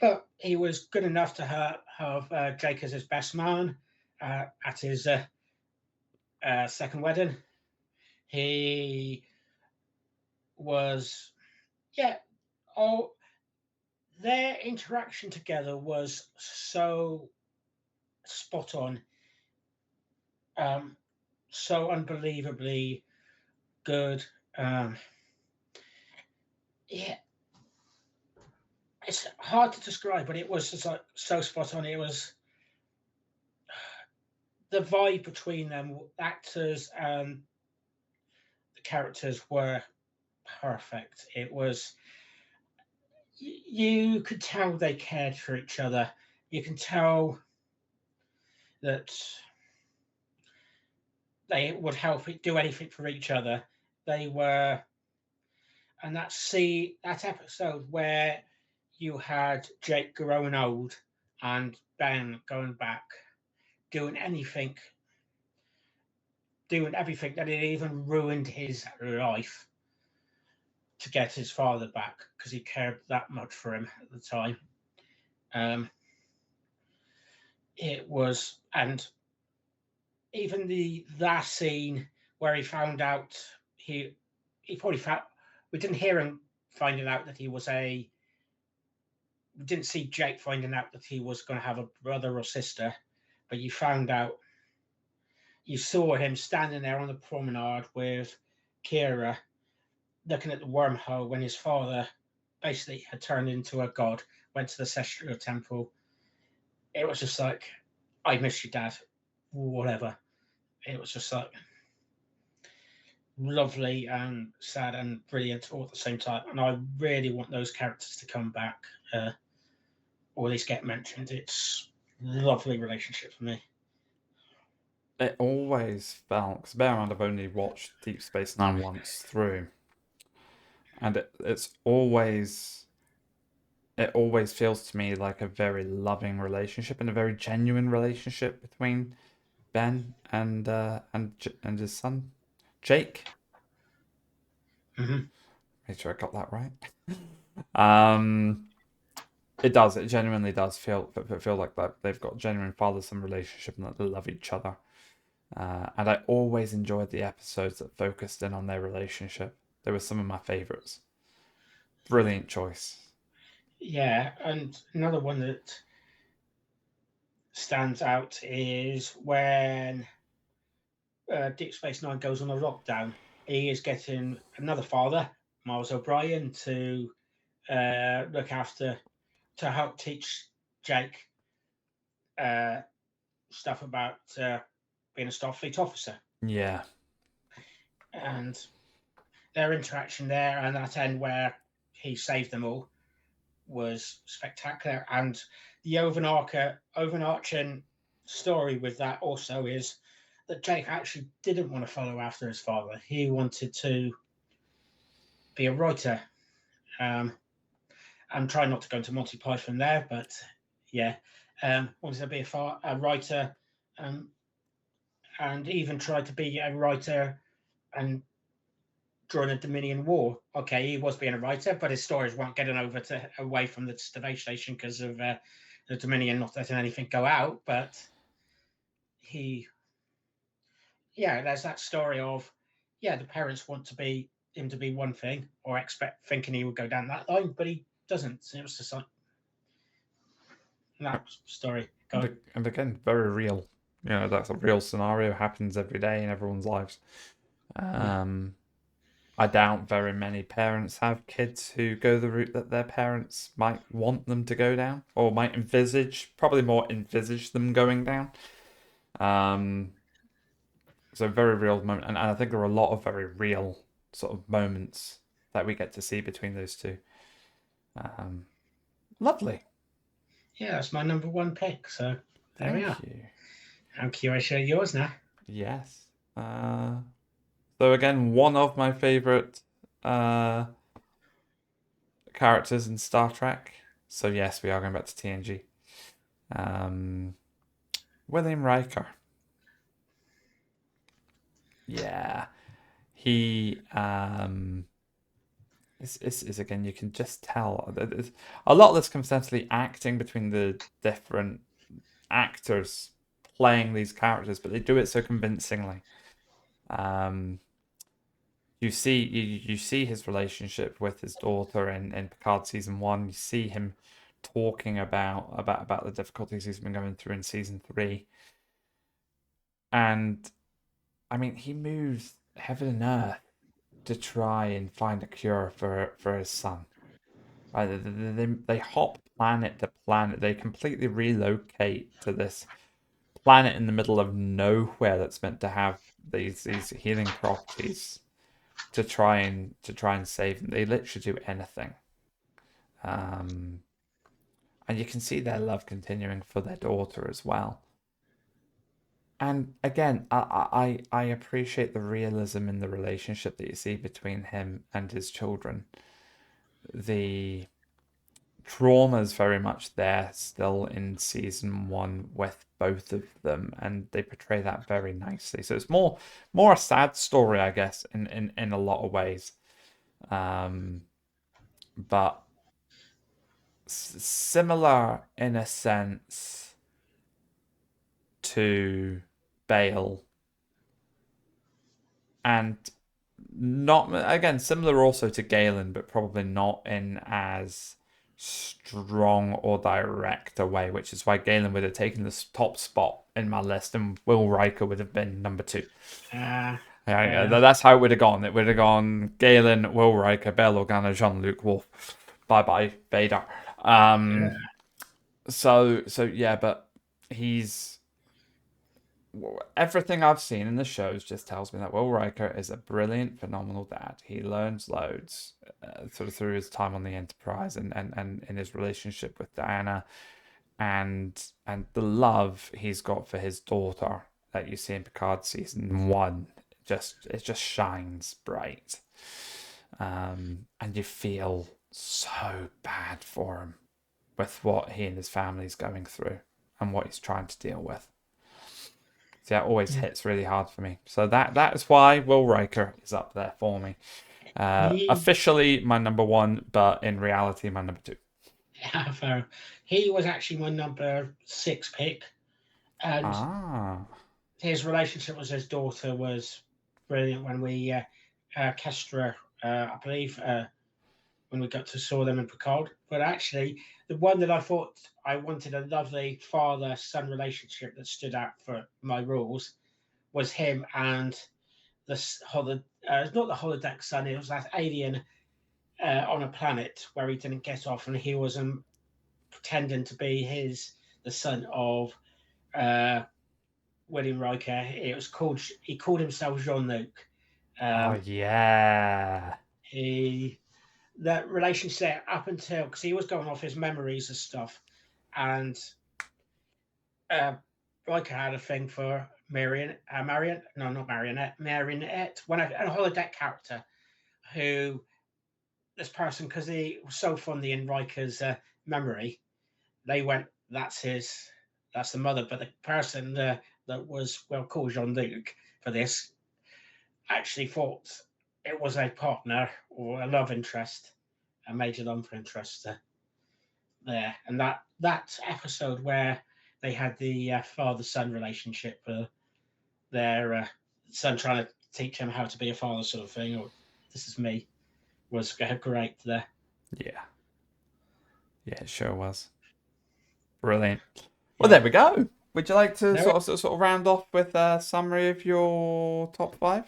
But he was good enough to have Jake as his best man at his second wedding. He was, yeah, all their interaction together was so spot on, so unbelievably good. Yeah, it's hard to describe, but it was just like so spot on. It was the vibe between them, actors and the characters were perfect. It was you could tell they cared for each other. You can tell that they would help do anything for each other. They were, and that episode where you had Jake growing old and Ben going back, doing anything, doing everything that had even ruined his life to get his father back because he cared that much for him at the time. Um, it was, and even the last scene where he found out he probably found we didn't hear him finding out that he was a we didn't see Jake finding out that he was going to have a brother or sister, but you saw him standing there on the promenade with Kira looking at the wormhole when his father basically had turned into a god, went to the Celestial Temple. It was just like, I miss you, Dad. Whatever. It was just like lovely and sad and brilliant all at the same time. And I really want those characters to come back, or at least get mentioned. It's a lovely relationship for me. It always felt, because bear in mind I've only watched Deep Space Nine once through, and it always feels to me like a very loving relationship and a very genuine relationship between Ben and his son Jake. Mm-hmm. Make sure I got that right. Um, it does. It genuinely does feel like that they've got a genuine father-son relationship and that they love each other. And I always enjoyed the episodes that focused in on their relationship. They were some of my favorites. Brilliant choice. Yeah, and another one that stands out is when Deep Space Nine goes on a lockdown, he is getting another father, Miles O'Brien, to look after, to help teach Jake stuff about being a Starfleet officer. Yeah. And their interaction there and that end where he saved them all was spectacular. And the overarching story with that also is that Jake actually didn't want to follow after his father. He wanted to be a writer. I'm trying not to go into Monty Python there, but yeah, wanted to be a writer, and even tried to be a writer and during the Dominion War. Okay, he was being a writer, but his stories weren't getting away from the space station because of the Dominion not letting anything go out. But there's that story of, the parents want him to be one thing or thinking he would go down that line, but he doesn't. It was just like that story. And again, very real. That's a real scenario, happens every day in everyone's lives. I doubt very many parents have kids who go the route that their parents might want them to go down, or might probably more envisage them going down. So very real moment, and I think there are a lot of very real sort of moments that we get to see between those two. Lovely. Yeah, that's my number one pick. So there we are. Thank you. I'm curious to show yours now. Yes. So again, one of my favorite characters in Star Trek. So yes, we are going back to TNG. William Riker. Yeah. He is again, you can just tell a lot of this comes down to the acting between the different actors playing these characters, but they do it so convincingly. You see his relationship with his daughter in Picard season 1. You see him talking about the difficulties he's been going through in season 3. And I mean, he moves heaven and earth to try and find a cure for his son. Right? They hop planet to planet. They completely relocate to this planet in the middle of nowhere that's meant to have these healing properties to try and save them. They literally do anything. And you can see their love continuing for their daughter as well. And again, I appreciate the realism in the relationship that you see between him and his children. The trauma is very much there still in season 1 with both of them, and they portray that very nicely. So it's more a sad story, I guess, in a lot of ways. But similar in a sense to Bale, and not, again, similar also to Galen, but probably not in as strong or direct a way, which is why Galen would have taken the top spot in my list and Will Riker would have been number 2. That's how it would have gone. It would have gone Galen, Will Riker, Bale Organa, Jean-Luc Wolf. Bye Vader. So yeah, but he's, everything I've seen in the shows just tells me that Will Riker is a brilliant, phenomenal dad. He learns loads sort of through his time on the Enterprise and in his relationship with Diana, and the love he's got for his daughter that you see in Picard season 1. It just shines bright, and you feel so bad for him with what he and his family's going through and what he's trying to deal with. So that always hits really hard for me. So that is why Will Riker is up there for me. Officially my number 1, but in reality my number 2. Yeah, fair. He was actually my number 6 pick, and his relationship with his daughter was brilliant when we Kestra, I believe, when we got to saw them in Picard. But actually, the one that I thought I wanted a lovely father-son relationship that stood out for my rules was him and not the holodeck son. It was that alien on a planet where he didn't get off, and he was pretending to be the son of William Riker. He called himself Jean-Luc. Oh yeah. That relationship up until, because he was going off his memories and stuff, and Riker had a thing for Marionette, when a holodeck character who this person, because he was so fondly in Riker's memory, they went, that's the mother. But the person that was called Jean-Luc for this actually thought it was a partner or a love interest, a major love interest there. And that episode where they had the father-son relationship, their son trying to teach him how to be a father, sort of thing, or this is me, was great there. Yeah, it sure was. Brilliant. Well, there we go. Would you like to sort of round off with a summary of your top 5?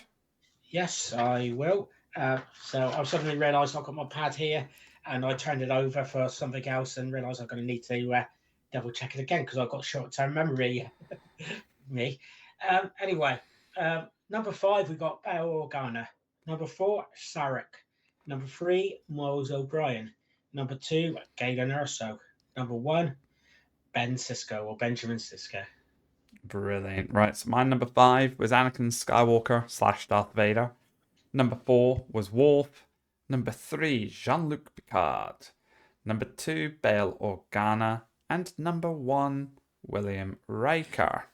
Yes, I will. So I suddenly realised I've got my pad here, and I turned it over for something else, and realised I'm going to need to double check it again because I've got short-term memory. Me. Anyway, number 5 we got Bail Organa. Number 4, Sarek. Number 3, Miles O'Brien. Number 2, Galen Erso. Number 1, Benjamin Sisko. Brilliant. Right, so my number 5 was Anakin Skywalker / Darth Vader. Number 4 was Worf. Number 3, Jean-Luc Picard. Number 2, Bail Organa. And number 1, William Riker.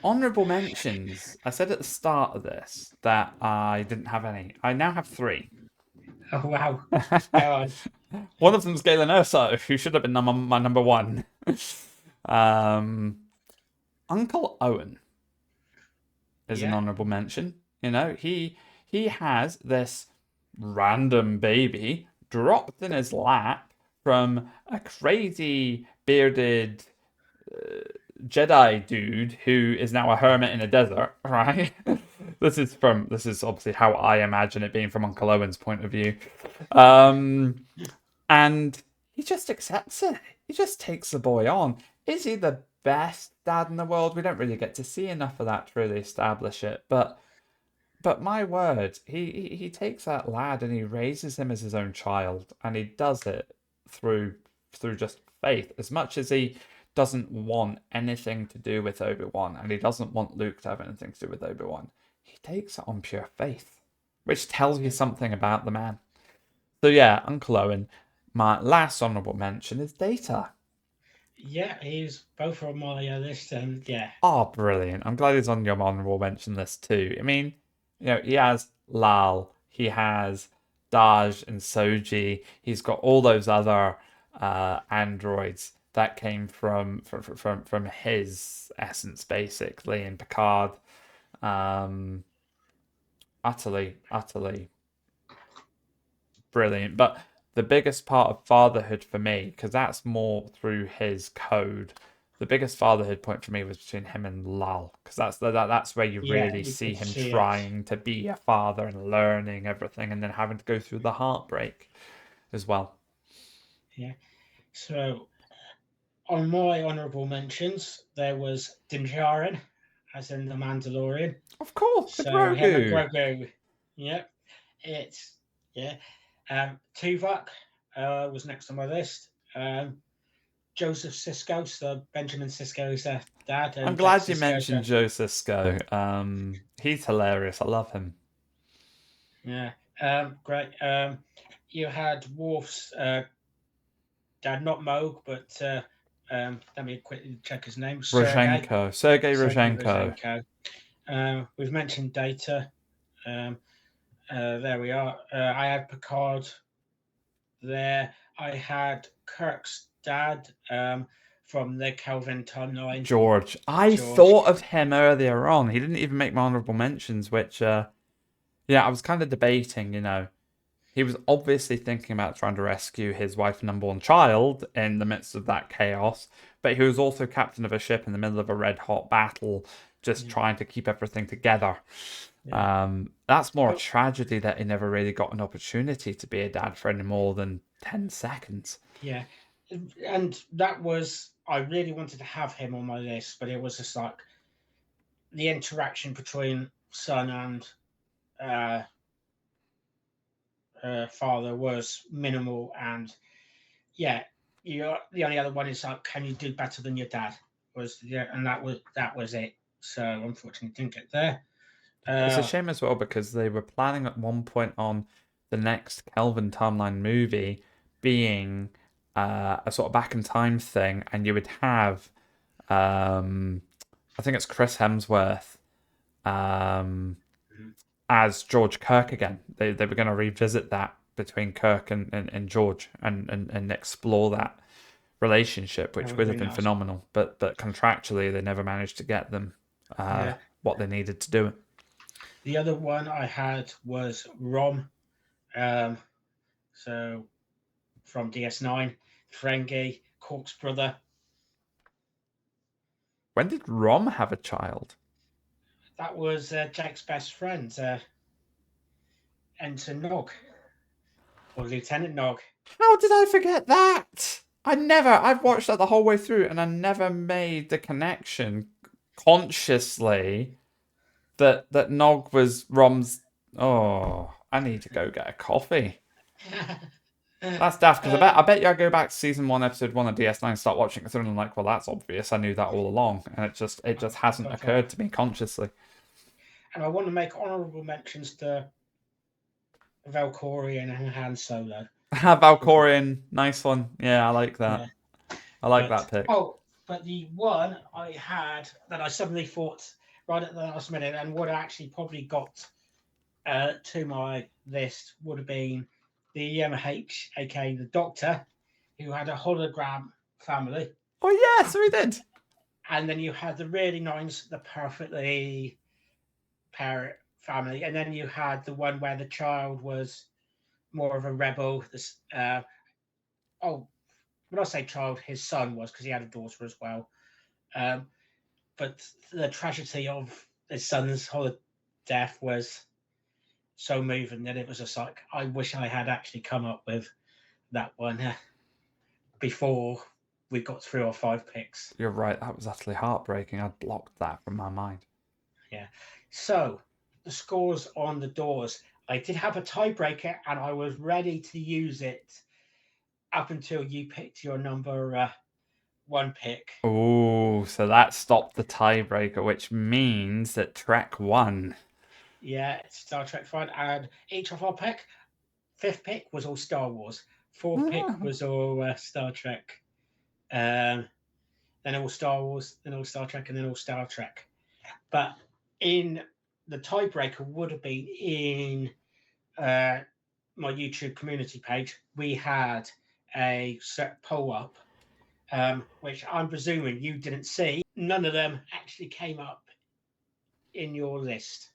Honourable mentions. I said at the start of this that I didn't have any. I now have 3. Oh, wow. Go on. One of them's Galen Erso, who should have been my number 1. Uncle Owen is an honourable mention. You know, he has this random baby dropped in his lap from a crazy bearded Jedi dude who is now a hermit in a desert, right? This is obviously how I imagine it being from Uncle Owen's point of view. And he just accepts it. He just takes the boy on. Is he the best dad in the world? We don't really get to see enough of that to really establish it. But my word, he takes that lad and he raises him as his own child, and he does it through just faith. As much as he doesn't want anything to do with Obi-Wan, and he doesn't want Luke to have anything to do with Obi-Wan, he takes it on pure faith, which tells you something about the man. So yeah, Uncle Owen. My last honourable mention is Data. Yeah, he's both on my list, and yeah. Oh, brilliant. I'm glad he's on your honourable mention list too. I mean, you know, he has Lal, he has Daj and Soji, he's got all those other androids that came from his essence, basically, in Picard. Utterly brilliant. But the biggest part of fatherhood for me, because that's more through his code, the biggest fatherhood point for me was between him and Lal, because that's where you really see him trying to be a father and learning everything, and then having to go through the heartbreak as well. Yeah. So on my honourable mentions, there was Din Djarin, as in the Mandalorian. Of course, so Grogu. Yeah, it's Tuvok was next on my list. Joseph Sisko, so Benjamin Sisko's dad. I'm glad you mentioned Joe Sisko. He's hilarious. I love him. Yeah, great. You had Worf's dad, not Moog, but let me quickly check his name. Sergei Rozhenko. We've mentioned Data. There we are. I had Picard there. I had Kirk's dad from the Kelvin timeline. George. I thought of him earlier on. He didn't even make my honourable mentions, which, I was kind of debating, you know. He was obviously thinking about trying to rescue his wife and unborn child in the midst of that chaos, but he was also captain of a ship in the middle of a red hot battle, just trying to keep everything together. That's more a tragedy that he never really got an opportunity to be a dad for any more than 10 seconds. Yeah, and that was, I really wanted to have him on my list, but it was just like the interaction between son and father was minimal, and yeah, the only other one is like, can you do better than your dad? And that was it. So unfortunately, didn't get there. It's a shame as well because they were planning at one point on the next Kelvin timeline movie being a sort of back in time thing, and you would have, I think it's Chris Hemsworth as George Kirk again. They were going to revisit that between Kirk and George and explore that relationship, which would have been phenomenal. But contractually, they never managed to get them what they needed to do it. The other one I had was Rom. So from DS9, Ferengi, Cork's brother. When did Rom have a child? That was Jake's best friend, Ensign Nog, or Lieutenant Nog. How did I forget that? I've watched that the whole way through, and I never made the connection consciously that Nog was Rom's. Oh, I need to go get a coffee. That's daft, because I bet you I go back to season 1, episode 1 of DS9 and start watching it through, and I'm like, well, that's obvious. I knew that all along, and it just hasn't occurred to me consciously. And I want to make honourable mentions to Valkyrian and Han Solo. Valkyrian, nice one. Yeah, I like that. Yeah. I like that pick. Oh, but the one I had that I suddenly thought right at the last minute, and would actually probably got to my list, would have been the EMH, aka the Doctor, who had a hologram family. Oh yeah, so he did. And then you had the really nice, the perfectly parrot family, and then you had the one where the child was more of a rebel. This when I say child, his son was, because he had a daughter as well. But the tragedy of his son's death was so moving that it was just like, I wish I had actually come up with that one before we got through our 5 picks. You're right, that was utterly heartbreaking. I'd blocked that from my mind. Yeah. So the scores on the doors. I did have a tiebreaker, and I was ready to use it up until you picked your number 1 pick. Oh, so that stopped the tiebreaker, which means that Trek won. Yeah, Star Trek fun. And each of our pick, 5th pick was all Star Wars. 4th pick was all Star Trek. Then all Star Wars, then all Star Trek, and then all Star Trek. But in the tiebreaker would have been in my YouTube community page. We had a set poll up, which I'm presuming you didn't see. None of them actually came up in your list.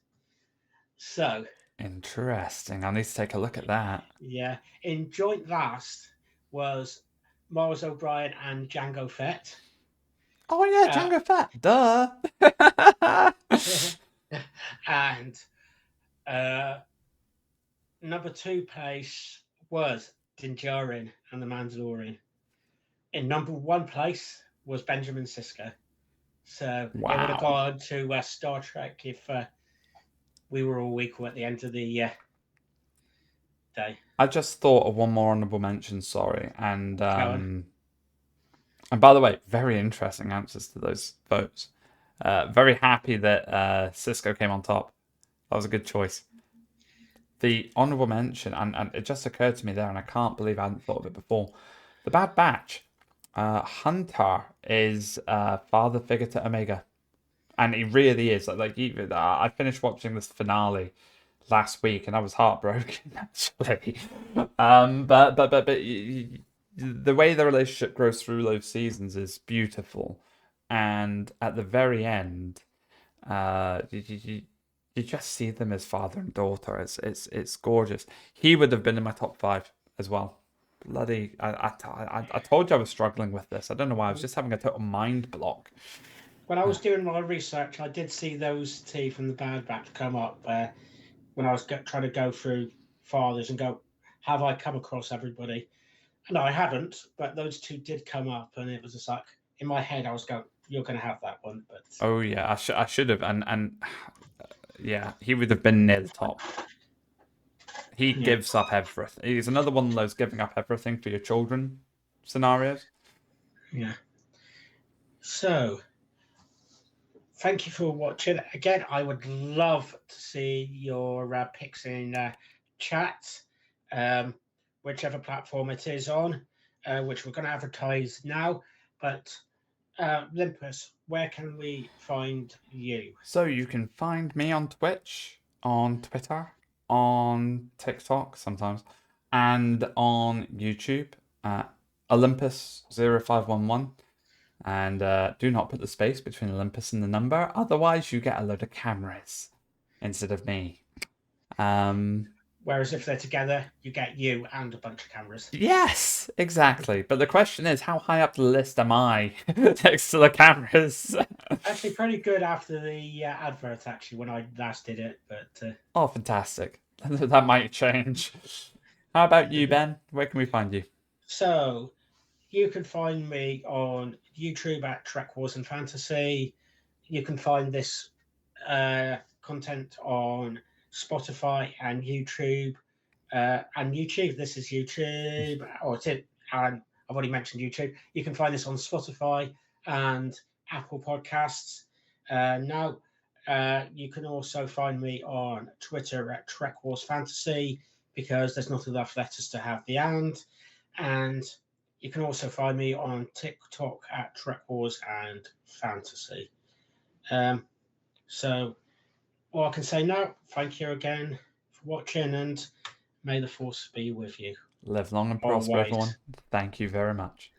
So interesting. I need to take a look at that. Yeah, in joint last was Miles O'Brien and Django Fett. Oh yeah, Django Fett. Duh. And number 2 place was Din Djarin and the Mandalorian. In number 1 place was Benjamin Sisko. So wow. It would have gone to Star Trek if we were all equal at the end of the day. I just thought of one more honourable mention, sorry. And by the way, very interesting answers to those votes. Very happy that Sisko came on top. That was a good choice. The honourable mention, and it just occurred to me there, and I can't believe I hadn't thought of it before. The Bad Batch. Hunter is father figure to Omega. And he really is. I finished watching this finale last week, and I was heartbroken actually. But the way the relationship grows through those seasons is beautiful, and at the very end, you just see them as father and daughter. It's gorgeous. He would have been in my top 5 as well. bloody. I told you I was struggling with this. I don't know why. I was just having a total mind block. When I was doing my research, I did see those two from the Bad Batch come up when I was trying to go through fathers and go, have I come across everybody? No, I hadn't, but those two did come up, and it was just like in my head, I was going, "You're going to have that one." But Oh yeah, I should have, and yeah, he would have been near the top. He yeah. gives up everything. He's another one of those giving up everything for your children scenarios. Yeah. So, thank you for watching. Again, I would love to see your picks in chat, whichever platform it is on, which we're going to advertise now. But Olympus, where can we find you? So you can find me on Twitch, on Twitter, on TikTok sometimes, and on YouTube at Olympus0511. And do not put the space between Olympus and the number, otherwise you get a load of cameras instead of me. Whereas if they're together, you get you and a bunch of cameras. Yes, exactly. But the question is, how high up the list am I next to the cameras? Actually, pretty good after the advert, actually, when I last did it. But Oh, fantastic. That might change. How about you, Ben? Where can we find you? So, you can find me on YouTube at TrekWars and Fantasy. You can find this content on Spotify and YouTube. This is YouTube, or it's it. And I've already mentioned YouTube. You can find this on Spotify and Apple Podcasts. Now, you can also find me on Twitter at TrekWars Fantasy because there's not enough letters to have the and you can also find me on TikTok at TrekWars and Fantasy. So all I can say now, thank you again for watching, and may the force be with you. Live long and prosper, Always. everyone. Thank you very much.